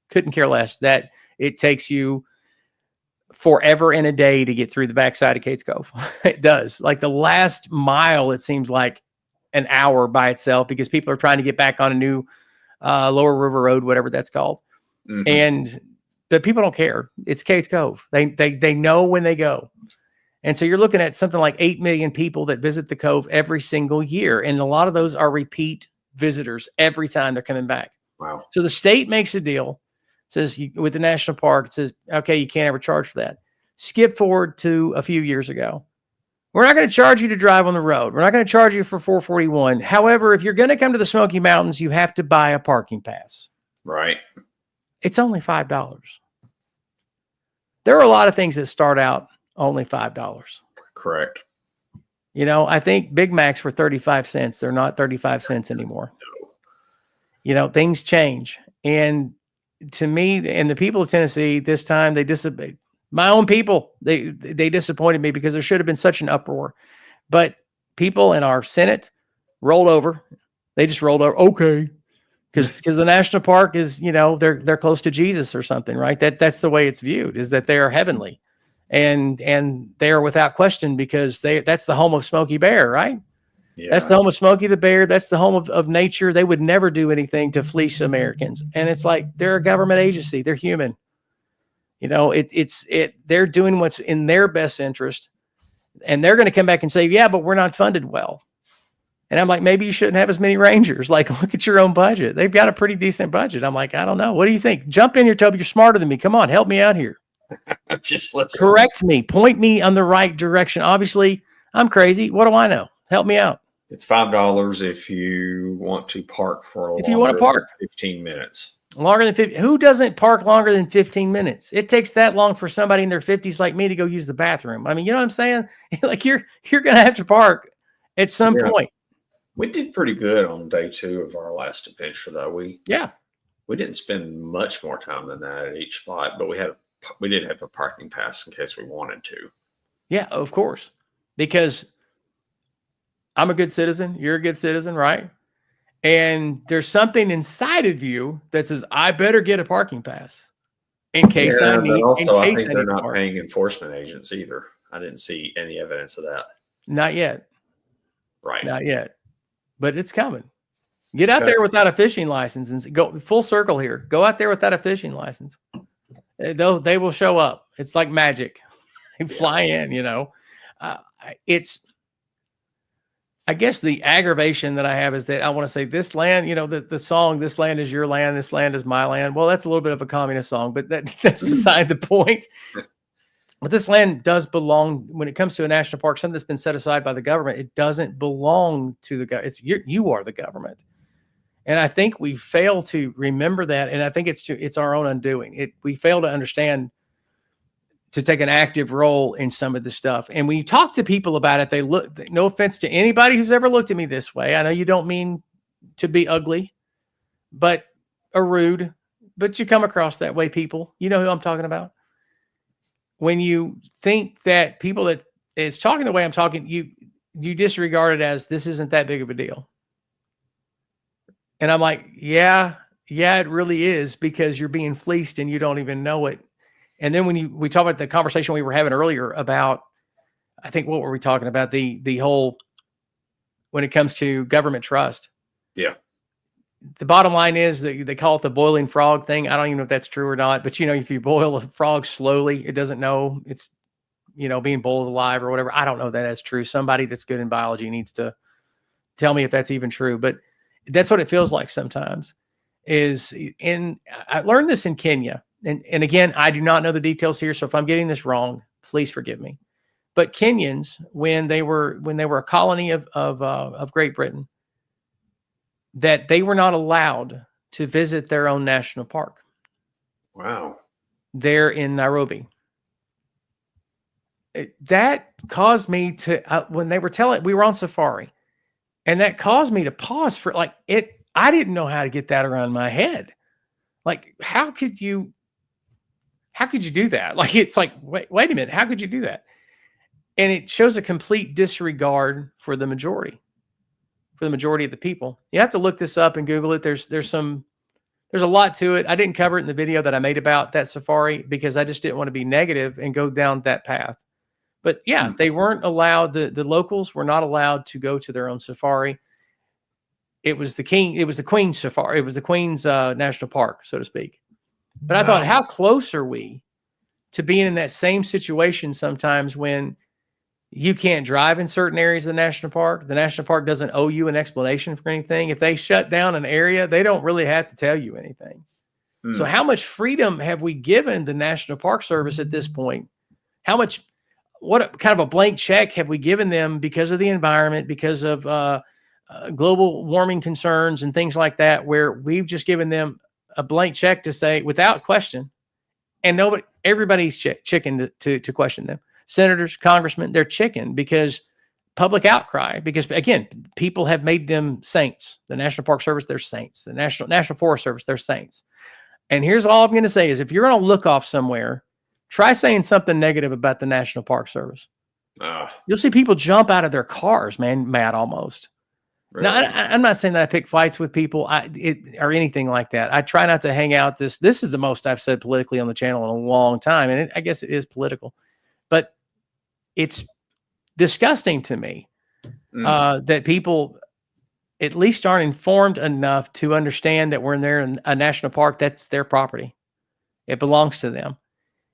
couldn't care less that it takes you forever and a day to get through the backside of Cage Cove. It does. Like the last mile, it seems like an hour by itself because people are trying to get back on a new Lower River Road, whatever that's called. But people don't care. It's Cage Cove. They know when they go. And so you're looking at something like 8 million people that visit the Cove every single year. And a lot of those are repeat visitors every time they're coming back. Wow. So the state makes a deal, says with the national park, it says, okay, you can't ever charge for that. Skip forward to a few years ago. We're not going to charge you to drive on the road. We're not going to charge you for 441. However, if you're going to come to the Smoky Mountains, you have to buy a parking pass. Right. It's only $5. There are a lot of things that start out only $5. Correct. You know, I think Big Macs were 35 cents. They're not 35 cents anymore. You know, things change. And to me, and the people of Tennessee, this time they disobeyed. My own people, they disappointed me because there should have been such an uproar. But people in our Senate rolled over. They just rolled over. Okay. Because the national park is, you know, they're close to Jesus or something, right? That's the way it's viewed, is that they are heavenly. And they are without question because that's the home of Smokey Bear, right? Yeah. That's the home of Smokey the Bear. That's the home of nature. They would never do anything to fleece Americans. And it's like, they're a government agency. They're human. You know, they're doing what's in their best interest. And they're going to come back and say, yeah, but we're not funded well. And I'm like, maybe you shouldn't have as many rangers. Like, look at your own budget. They've got a pretty decent budget. I'm like, I don't know. What do you think? Jump in here, Toby. You're smarter than me. Come on, help me out here. Just listen. Correct me. Point me on the right direction. Obviously, I'm crazy. What do I know? Help me out. It's $5 if you want to park for if you want to park 15 minutes. Longer than 50. Who doesn't park longer than 15 minutes? It takes that long for somebody in their 50s like me to go use the bathroom. I mean, you know what I'm saying? Like you're going to have to park at some point. We did pretty good on day 2 of our last adventure, though. We didn't spend much more time than that at each spot, but we did have a parking pass in case we wanted to. Yeah, of course, because I'm a good citizen. You're a good citizen, right? And there's something inside of you that says, I better get a parking pass in case I need. Also, I think they're not paying enforcement agents either. I didn't see any evidence of that. Not yet. Right. Not yet. But it's coming. Get out there without a fishing license and go full circle here. Go out there without a fishing license. They will show up. It's like magic. They fly in, you know. I guess the aggravation that I have is that I want to say this land, you know, the song, this land is your land, this land is my land. Well, that's a little bit of a communist song, but that's beside the point. But this land does belong, when it comes to a national park, something that's been set aside by the government, it doesn't belong to the government. You are the government. And I think we fail to remember that. And I think it's our own undoing. We fail to understand to take an active role in some of the stuff. And when you talk to people about it, they look, no offense to anybody who's ever looked at me this way. I know you don't mean to be ugly, or rude, but you come across that way, people. You know who I'm talking about. When you think that people that is talking the way I'm talking, you disregard it as this isn't that big of a deal. And I'm like, yeah, it really is, because you're being fleeced and you don't even know it. And then when we talk about the conversation we were having earlier about, I think, what were we talking about? The whole, when it comes to government trust. Yeah. The bottom line is that they call it the boiling frog thing. I don't even know if that's true or not, but you know, if you boil a frog slowly, it doesn't know it's, you know, being boiled alive or whatever. I don't know that that's true. Somebody that's good in biology needs to tell me if that's even true, but that's what it feels like sometimes. I learned this in Kenya. And again, I do not know the details here. So if I'm getting this wrong, please forgive me. But Kenyans, when they were a colony of Great Britain, that they were not allowed to visit their own national park. Wow. There in Nairobi. That caused me to, when they were telling, we were on safari, and that caused me to pause for I didn't know how to get that around my head. Like, how could you do that? Like, it's like, wait a minute, how could you do that? And it shows a complete disregard for the majority of the people. You have to look this up and Google it. There's a lot to it. I didn't cover it in the video that I made about that safari because I just didn't want to be negative and go down that path. But yeah, they weren't allowed, the locals were not allowed to go to their own safari. It was the Queen's safari. It was the Queen's National Park, so to speak. But I thought, how close are we to being in that same situation sometimes when you can't drive in certain areas of the national park? The national park doesn't owe you an explanation for anything. If they shut down an area, they don't really have to tell you anything. So how much freedom have we given the National Park Service at this point? What kind of a blank check have we given them because of the environment, because of global warming concerns and things like that, where we've just given them a blank check to say without question, and everybody's chicken to question them. Senators, congressmen, they're chicken because public outcry, because again, people have made them saints. The National Park Service, they're saints. The National Forest Service, they're saints. And here's all I'm going to say is, if you're going to look off somewhere, try saying something negative about the National Park Service. You'll see people jump out of their cars, man, mad almost. Really? Now, I'm not saying that I pick fights with people or anything like that. I try not to hang out. This is the most I've said politically on the channel in a long time, and I guess it is political. But it's disgusting to me that people at least aren't informed enough to understand that we're in a national park. That's their property. It belongs to them.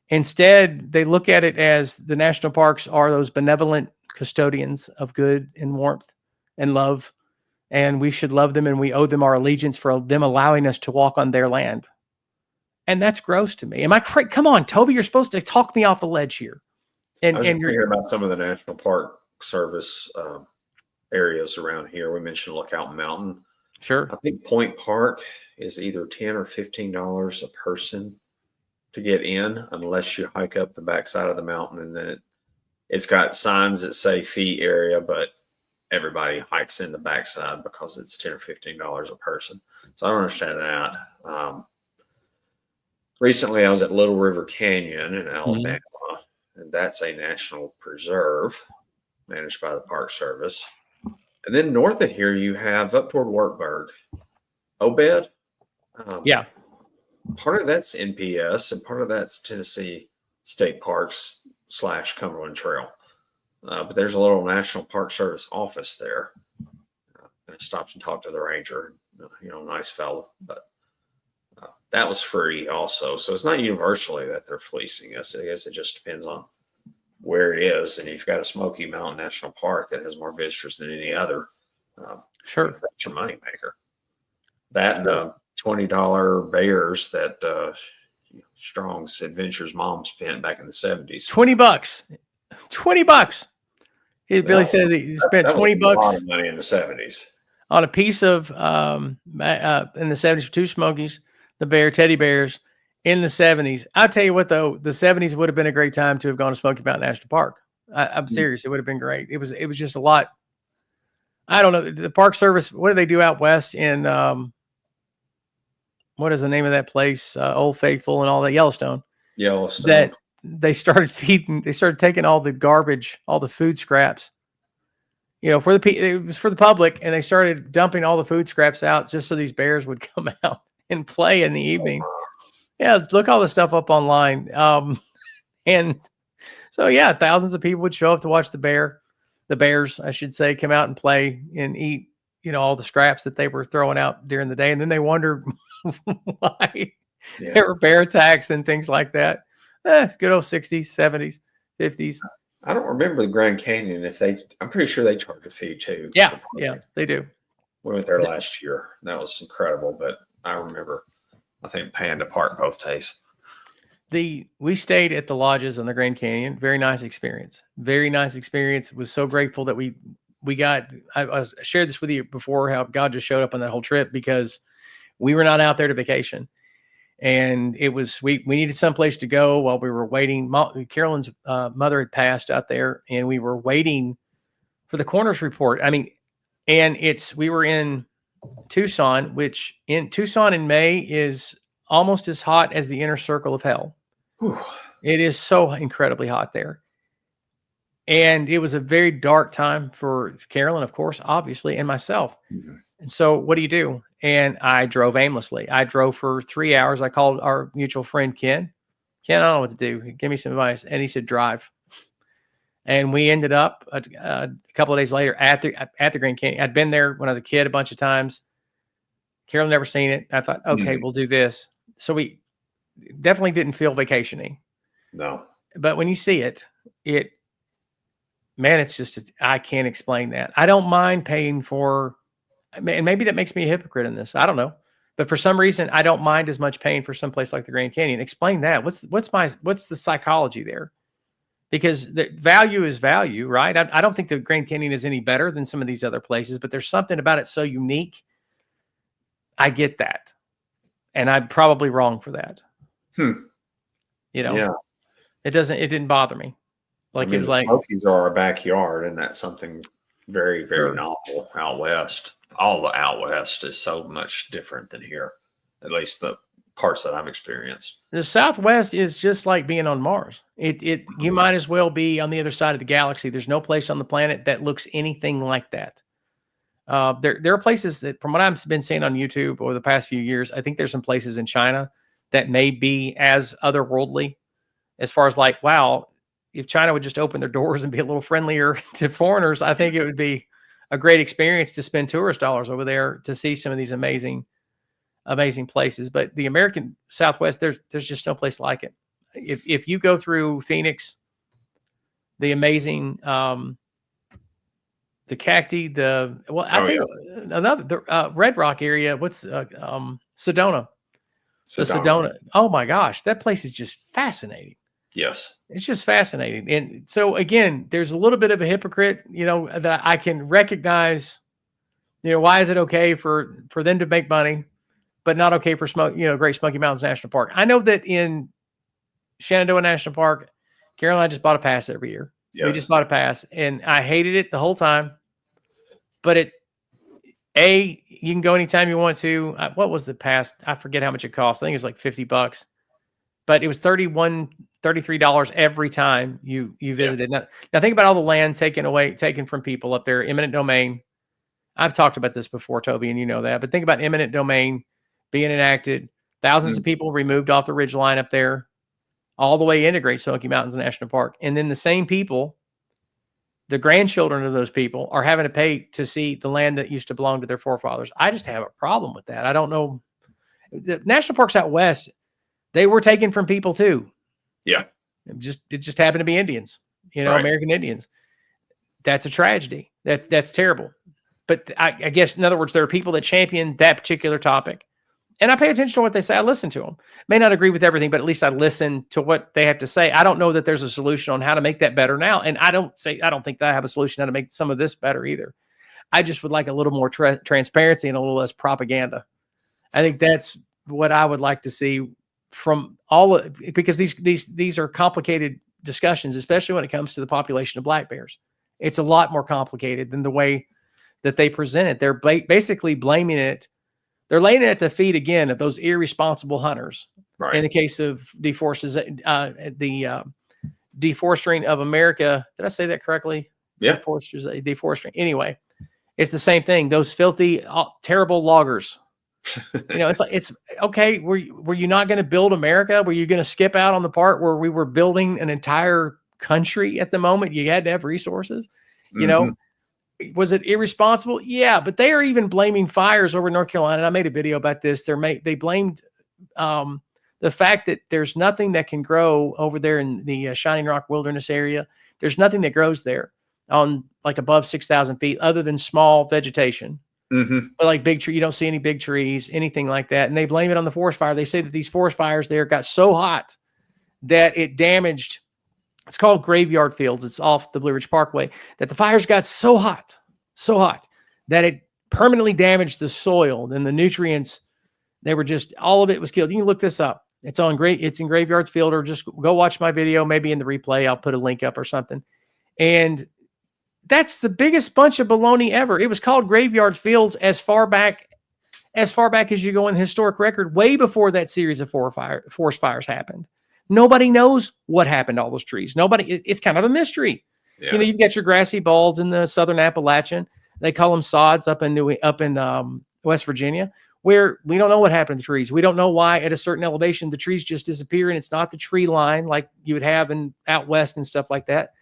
Instead, they look at it as the national parks are those benevolent custodians of good and warmth and love, and we should love them, and we owe them our allegiance for them allowing us to walk on their land. And that's gross to me. Am I crazy? Come on, Toby, you're supposed to talk me off the ledge here. And you're hearing about some of the National Park Service areas around here. We mentioned Lookout Mountain. Sure. I think Point Park is either $10 or $15 a person to get in, unless you hike up the backside of the mountain, and then it's got signs that say fee area, but everybody hikes in the backside because it's $10 or $15 a person. So I don't understand that. Recently, I was at Little River Canyon in Alabama, and that's a national preserve managed by the Park Service. And then north of here, you have up toward Wartburg, Obed. Yeah. Part of that's NPS, and part of that's Tennessee State Parks / Cumberland Trail. But there's a little National Park Service office there. And I stopped and talked to the ranger, nice fellow. But that was free also. So it's not universally that they're fleecing us. I guess it just depends on where it is. And you've got a Smoky Mountain National Park that has more visitors than any other. Sure. That's your moneymaker. That and $20 bears that Strong's Adventures mom spent back in the 70s. $20. Billy said that he spent $20 a lot of money in the 70s on a piece of in the 70s for two Smokies, the bear teddy bears in the 70s. I'll tell you what, though, the 70s would have been a great time to have gone to Smoky Mountain National Park. I'm serious. It would have been great. It was just a lot. I don't know. The Park Service, what do they do out west in what is the name of that place? Old Faithful and all that, Yellowstone. That they started taking all the garbage, all the food scraps, it was for the public, and they started dumping all the food scraps out just so these bears would come out and play in the evening. Yeah, let's look all this stuff up online. And so, yeah, thousands of people would show up to watch the bears, I should say, come out and play and eat, all the scraps that they were throwing out during the day. And then they wondered why there were bear attacks and things like that. It's good old 60s, 70s, 50s. I don't remember the Grand Canyon. I'm pretty sure they charge a fee too. Yeah, they do. We went there last year. That was incredible. But I remember, I think, paying to park both days. We stayed at the lodges on the Grand Canyon. Very nice experience. Very nice experience. Was so grateful that we got. I shared this with you before, how God just showed up on that whole trip, because we were not out there to vacation, and it was we needed someplace to go while we were waiting. Carolyn's mother had passed out there, and we were waiting for the coroner's report. I mean, and we were in Tucson, which in Tucson in May is almost as hot as the inner circle of hell. Whew. It is so incredibly hot there. And it was a very dark time for Carolyn, of course, obviously, and myself. Mm-hmm. And so what do you do? And I drove aimlessly. I drove for 3 hours. I called our mutual friend, Ken. Ken, I don't know what to do. Give me some advice. And he said, drive. And we ended up a couple of days later at the Grand Canyon. I'd been there when I was a kid a bunch of times. Carol never seen it. I thought, okay, we'll do this. So we definitely didn't feel vacationing. No. But when you see it, man, it's just, I can't explain that. I don't mind paying for, and maybe that makes me a hypocrite in this. I don't know. But for some reason, I don't mind as much paying for someplace like the Grand Canyon. Explain that. What's the psychology there? Because the value is value, right? I don't think the Grand Canyon is any better than some of these other places, but there's something about it so unique. I get that. And I'm probably wrong for that. You know, yeah. It didn't bother me. Like, I mean, it was like, Smokies are our backyard, and that's something very, very novel out west. All the out west is so much different than here, at least the parts that I've experienced. The Southwest is just like being on Mars. You might as well be on the other side of the galaxy. There's no place on the planet that looks anything like that. There are places that, from what I've been seeing on YouTube over the past few years, I think there's some places in China that may be as otherworldly, as far as like, wow, if China would just open their doors and be a little friendlier to foreigners, I think it would be a great experience to spend tourist dollars over there to see some of these amazing places. But the American Southwest, there's just no place like it. If you go through Phoenix, the amazing, the cacti, another Red Rock area. What's Sedona? Sedona. Oh my gosh, that place is just fascinating. Yes, it's just fascinating. And so again, there's a little bit of a hypocrite, that I can recognize. Why is it okay for them to make money, but not okay for Great Smoky Mountains National Park? I know that in Shenandoah National Park, Carol and I just bought a pass every year. Yes. We just bought a pass, and I hated it the whole time. But you can go anytime you want to. What was the pass? I forget how much it cost. I think it was like $50, but it was $33 every time you visited. Yeah. Now think about all the land taken from people up there, eminent domain. I've talked about this before, Toby, and you know that. But think about eminent domain being enacted, thousands of people removed off the ridge line up there, all the way into Great Smoky Mountains National Park. And then the same people, the grandchildren of those people, are having to pay to see the land that used to belong to their forefathers. I just have a problem with that. I don't know. The national parks out west, they were taken from people too. Yeah. It just happened to be Indians, right. American Indians. That's a tragedy. That's terrible. But I guess, in other words, there are people that champion that particular topic. And I pay attention to what they say. I listen to them. May not agree with everything, but at least I listen to what they have to say. I don't know that there's a solution on how to make that better now. And I don't think that I have a solution how to make some of this better either. I just would like a little more transparency and a little less propaganda. I think that's what I would like to see from because these are complicated discussions, especially when it comes to the population of black bears. It's a lot more complicated than the way that they present it. They're basically blaming it. They're laying it at the feet again of those irresponsible hunters. Right. In the case of deforesting of America. Did I say that correctly? Yeah. Deforesting. Anyway, it's the same thing. Those filthy, terrible loggers. It's okay. Were you not going to build America? Were you going to skip out on the part where we were building an entire country at the moment? You had to have resources, Was it irresponsible? Yeah, but they are even blaming fires over North Carolina. And I made a video about this. They blamed the fact that there's nothing that can grow over there in the Shining Rock Wilderness area. There's nothing that grows there on like above 6,000 feet other than small vegetation. Mm-hmm. But like big tree, you don't see any big trees, anything like that. And they blame it on the forest fire. They say that these forest fires there got so hot that it damaged. It's called Graveyard Fields. It's off the Blue Ridge Parkway. That the fires got so hot that it permanently damaged the soil and the nutrients. They were just, all of it was killed. You can look this up. It's in Graveyard Field, or just go watch my video, maybe in the replay. I'll put a link up or something. And that's the biggest bunch of baloney ever. It was called Graveyard Fields as far back as you go in the historic record, way before that series of forest fires happened. Nobody knows what happened to all those trees. It's kind of a mystery. Yeah. You've got your grassy balds in the southern Appalachian. They call them sods up in West Virginia, where we don't know what happened to the trees. We don't know why at a certain elevation the trees just disappear, and it's not the tree line like you would have out west and stuff like that.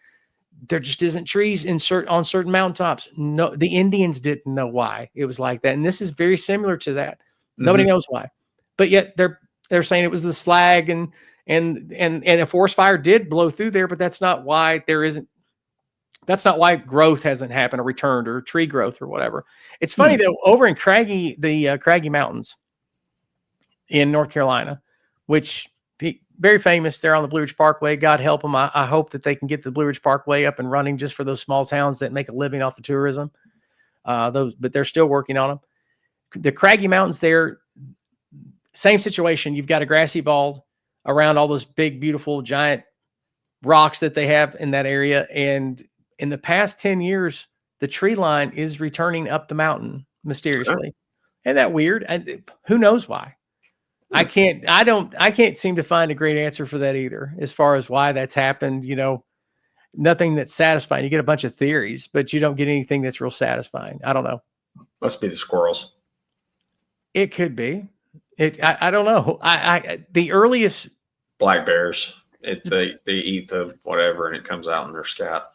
There just isn't trees on certain mountaintops. No, the Indians didn't know why it was like that, and this is very similar to that. Mm-hmm. Nobody knows why, but yet they're saying it was the slag and a forest fire did blow through there, but that's not why that's not why growth hasn't happened or returned, or tree growth or whatever. It's funny though, over in the Craggy Mountains in North Carolina, which very famous there on the Blue Ridge Parkway. God help them. I hope that they can get the Blue Ridge Parkway up and running just for those small towns that make a living off the tourism. But they're still working on them. The Craggy Mountains there, same situation. You've got a grassy bald around all those big, beautiful, giant rocks that they have in that area. And in the past 10 years, the tree line is returning up the mountain mysteriously. Sure. Isn't that weird? Who knows why? I can't seem to find a great answer for that either, as far as why that's happened. Nothing that's satisfying. You get a bunch of theories, but you don't get anything that's real satisfying. I don't know. Must be the squirrels. It could be. I don't know. The earliest black bears, they eat the whatever and it comes out in their scat.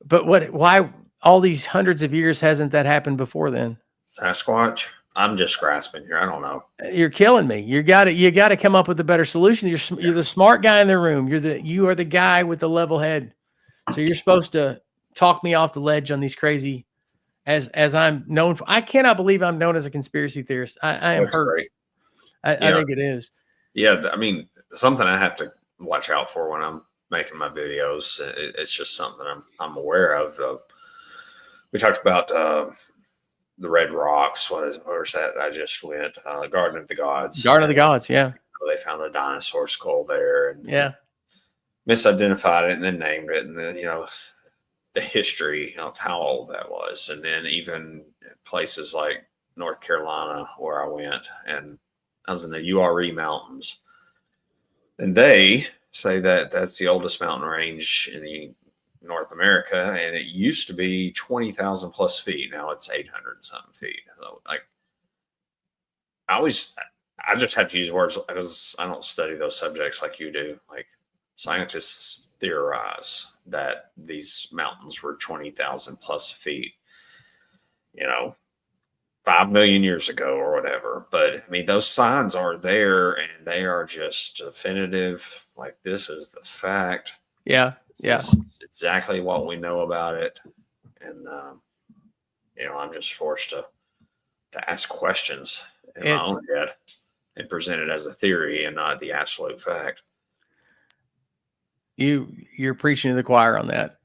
But why all these hundreds of years hasn't that happened before then? Sasquatch. I'm just grasping here. I don't know. You're killing me. You got to come up with a better solution. You're the smart guy in the room. You are the guy with the level head. So you're supposed to talk me off the ledge on these crazy, as I'm known for. I cannot believe I'm known as a conspiracy theorist. I am hurt. Great. I think it is. Yeah. I mean, something I have to watch out for when I'm making my videos. It's just something I'm aware of. We talked about, the Red Rocks. Where's that? I just went Garden of the Gods. Garden of the Gods, yeah. They found a dinosaur skull there, and yeah, misidentified it and then named it, and then the history of how old that was, and then even places like North Carolina where I went, and I was in the URE mountains, and they say that that's the oldest mountain range in North America, and it used to be 20,000 plus feet. Now it's 800 and something feet. So, I just have to use words because I don't study those subjects like you do. Like, scientists theorize that these mountains were 20,000 plus feet, 5 million years ago or whatever. But I mean, those signs are there, and they are just definitive. Like, this is the fact. Yeah. Yeah, exactly what we know about it, and I'm just forced to ask questions in my own head and present it as a theory and not the absolute fact. You're preaching to the choir on that.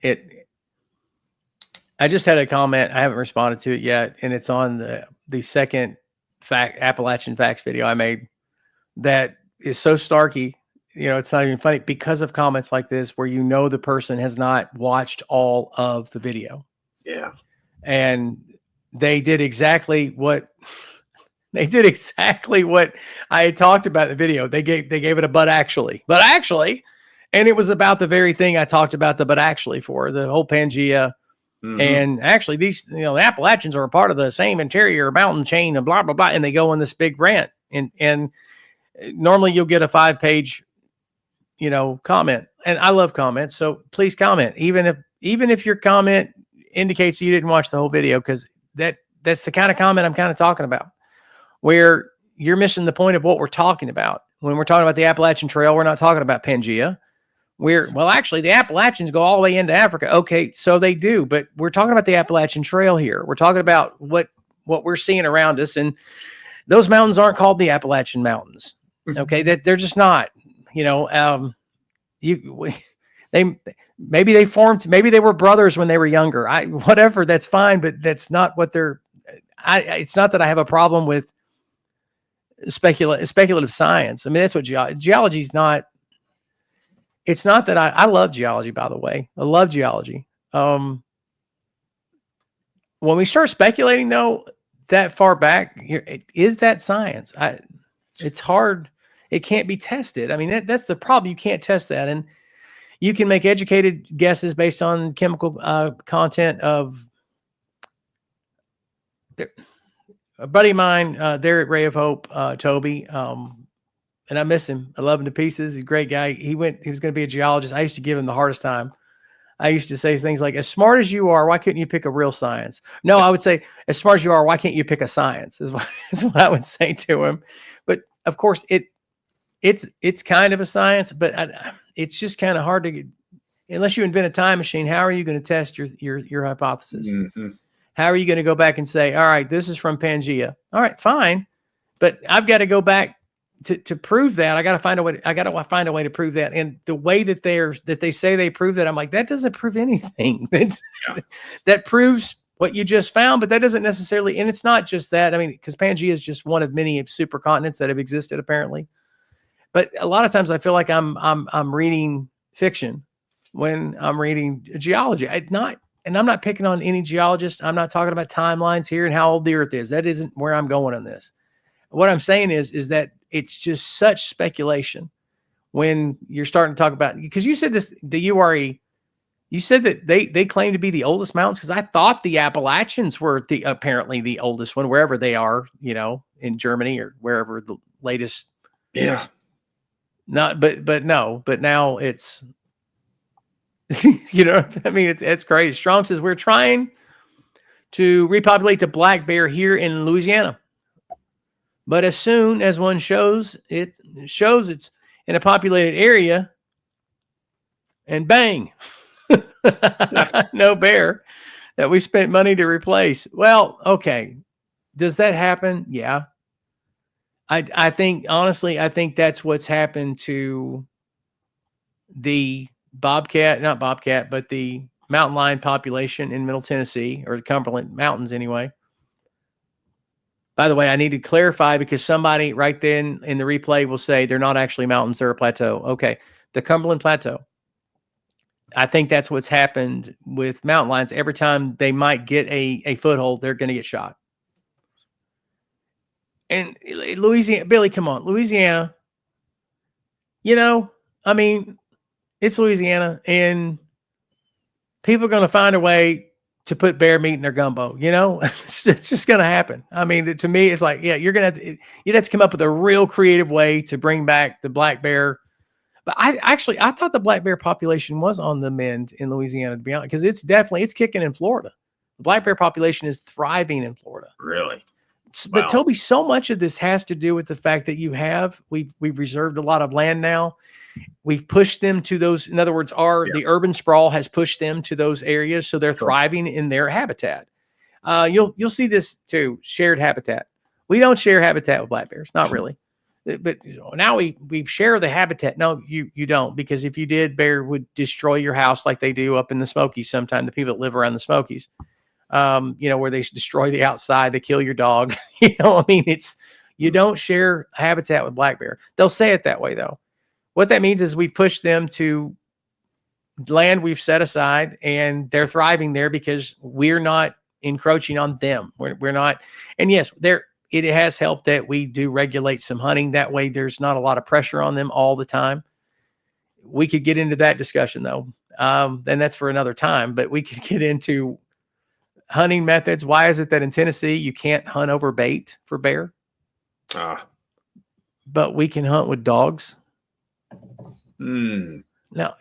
I just had a comment. I haven't responded to it yet, and it's on the second Appalachian Facts video I made that is so starky. It's not even funny because of comments like this where the person has not watched all of the video. Yeah. And they did exactly what I had talked about in the video. They gave it a but actually, and it was about the very thing I talked about the but actually for, the whole Pangea. Mm-hmm. And actually these, the Appalachians are a part of the same interior mountain chain and blah, blah, blah. And they go on this big rant, and normally you'll get a 5-page comment, and I love comments. So please comment, even if your comment indicates you didn't watch the whole video, because that's the kind of comment I'm kind of talking about, where you're missing the point of what we're talking about. When we're talking about the Appalachian Trail, we're not talking about Pangea. Actually, the Appalachians go all the way into Africa. Okay, so they do, but we're talking about the Appalachian Trail here. We're talking about what we're seeing around us, and those mountains aren't called the Appalachian Mountains. Okay, that they're just not. maybe they formed, maybe they were brothers when they were younger. Whatever, that's fine, but that's not what it's not that I have a problem with speculative science. I mean, that's what geology is not. It's not that I love geology, by the way. I love geology. When we start speculating, though, that far back, is that science? It's hard. It can't be tested. I mean, that's the problem. You can't test that. And you can make educated guesses based on chemical content of a buddy of mine there at Ray of Hope, Toby. And I miss him. I love him to pieces. He's a great guy. He was going to be a geologist. I used to give him the hardest time. I used to say things like, as smart as you are, why couldn't you pick a real science? No, I would say, as smart as you are, why can't you pick a science? Is what I would say to him. But of course, it's kind of a science, but it's just kind of hard to get, unless you invent a time machine. How are you going to test your hypothesis? Mm-hmm. How are you going to go back and say, all right, this is from Pangea? All right, fine. But I've got to go back to prove that. I got to find a way to prove that. And the way that they say they prove that, I'm like, that doesn't prove anything. That proves what you just found, but that doesn't necessarily, and it's not just that. I mean, because Pangea is just one of many supercontinents that have existed, apparently. But a lot of times I feel like I'm reading fiction when I'm reading geology. And I'm not picking on any geologist. I'm not talking about timelines here and how old the earth is. That isn't where I'm going on this. What I'm saying is that it's just such speculation when you're starting to talk about, because you said this, the URE, you said that they claim to be the oldest mountains, because I thought the Appalachians were apparently the oldest one, wherever they are, in Germany or wherever the latest. Yeah. Not, but now it's, I mean, it's crazy. Strong says we're trying to repopulate the black bear here in Louisiana, but as soon as one shows it's in a populated area, and bang, no bear that we spent money to replace. Well, okay, does that happen? Yeah. I think, honestly, that's what's happened to the not bobcat, but the mountain lion population in Middle Tennessee, or the Cumberland Mountains anyway. By the way, I need to clarify, because somebody right then in the replay will say they're not actually mountains, they're a plateau. Okay, the Cumberland Plateau. I think that's what's happened with mountain lions. Every time they might get a foothold, they're going to get shot. And Louisiana, Billy, come on, Louisiana, I mean, it's Louisiana, and people are going to find a way to put bear meat in their gumbo. It's just going to happen. I mean, to me, it's like, yeah, you'd have to come up with a real creative way to bring back the black bear. But I thought the black bear population was on the mend in Louisiana, to be honest, because it's kicking in Florida. The black bear population is thriving in Florida. Really? But Toby, so much of this has to do with the fact that we've reserved a lot of land now. We've pushed them to those. In other words, the urban sprawl has pushed them to those areas, so they're thriving in their habitat. You'll see this too. Shared habitat. We don't share habitat with black bears, not really. But now we share the habitat. No, you don't, because if you did, bear would destroy your house like they do up in the Smokies. Sometimes the people that live around the Smokies. Where they destroy the outside, they kill your dog. I mean, you don't share habitat with black bear. They'll say it that way, though. What that means is we push them to land we've set aside, and they're thriving there because we're not encroaching on them. We're not. And yes, it has helped that we do regulate some hunting. That way, there's not a lot of pressure on them all the time. We could get into that discussion, though. And that's for another time, but we could get into hunting methods. Why is it that in Tennessee you can't hunt over bait for bear? But we can hunt with dogs? Now,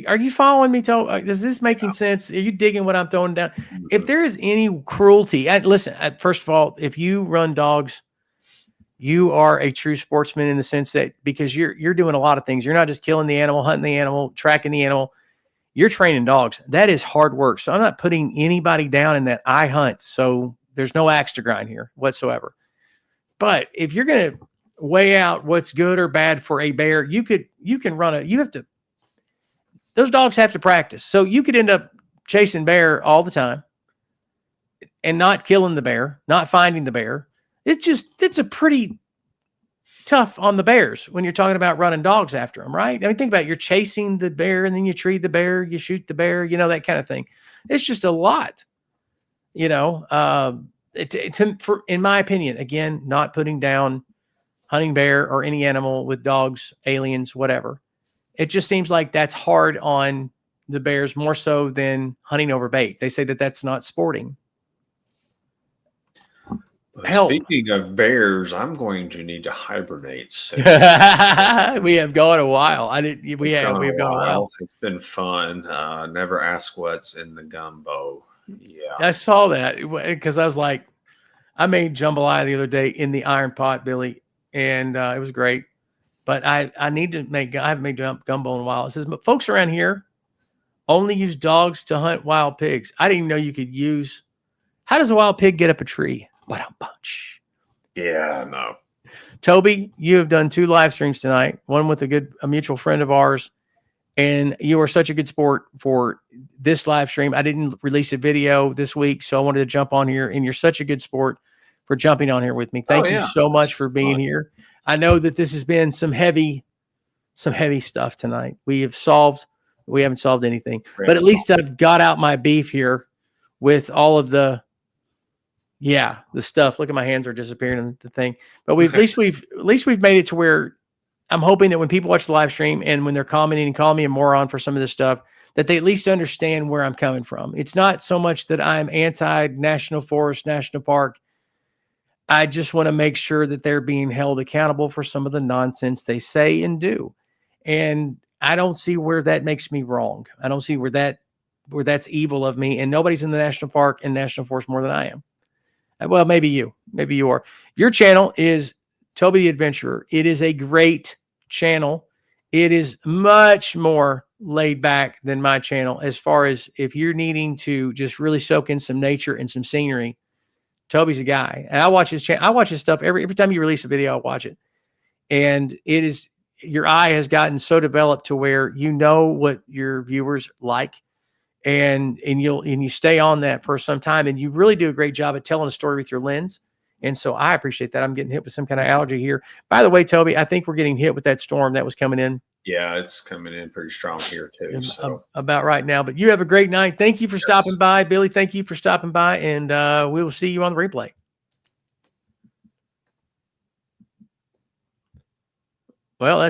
are you following me, Toby? Is this making sense? Are you digging what I'm throwing down? If there is any cruelty, listen, first of all, if you run dogs, you are a true sportsman in the sense that, because you're doing a lot of things. You're not just killing the animal, hunting the animal, tracking the animal. You're training dogs. That is hard work. So I'm not putting anybody down in that. I hunt, so there's no axe to grind here whatsoever. But if you're going to weigh out what's good or bad for a bear, you have to those dogs have to practice. So you could end up chasing bear all the time and not killing the bear, not finding the bear. It's a pretty tough on the bears when you're talking about running dogs after them, right? I mean, think about it. You're chasing the bear and then you tree the bear, you shoot the bear, that kind of thing. It's just a lot, in my opinion, again, not putting down hunting bear or any animal with dogs, aliens, whatever. It just seems like that's hard on the bears more so than hunting over bait. They say that that's not sporting. Speaking of bears, I'm going to need to hibernate soon. We have gone a while. We have gone a while. It's been fun. Never ask what's in the gumbo. Yeah. I saw that because I was like, I made jambalaya the other day in the iron pot, Billy, and it was great. But I need to make. I haven't made gumbo in a while. It says, but folks around here only use dogs to hunt wild pigs. I didn't even know you could use. How does a wild pig get up a tree? Bunch. Yeah, no. Toby, you have done 2 live streams tonight. One with a mutual friend of ours, and you are such a good sport for this live stream. I didn't release a video this week, so I wanted to jump on here, and you're such a good sport for jumping on here with me. Thank you so much for being here. I know that this has been some heavy stuff tonight. We haven't solved anything, but at least I've got out my beef here with all of the stuff. Look at my hands are disappearing in the thing, but at least we've made it to where I'm hoping that when people watch the live stream and when they're commenting and calling me a moron for some of this stuff, that they at least understand where I'm coming from. It's not so much that I'm anti national forest, national park. I just want to make sure that they're being held accountable for some of the nonsense they say and do. And I don't see where that makes me wrong. I don't see where that's evil of me. And nobody's in the national park and national forest more than I am. Well, maybe you are. Your channel is Toby the Adventurer. It is a great channel. It is much more laid back than my channel as far as if you're needing to just really soak in some nature and some scenery. Toby's a guy. And I watch his channel. I watch his stuff every time you release a video, I watch it. And your eye has gotten so developed to where you know what your viewers like. And you stay on that for some time, and you really do a great job at telling a story with your lens. And so I appreciate that. I'm getting hit with some kind of allergy here. By the way, Toby, I think we're getting hit with that storm that was coming in. Yeah, it's coming in pretty strong here too. So. About right now. But you have a great night. Thank you for stopping by, Billy. Thank you for stopping by, and we will see you on the replay. Well, that's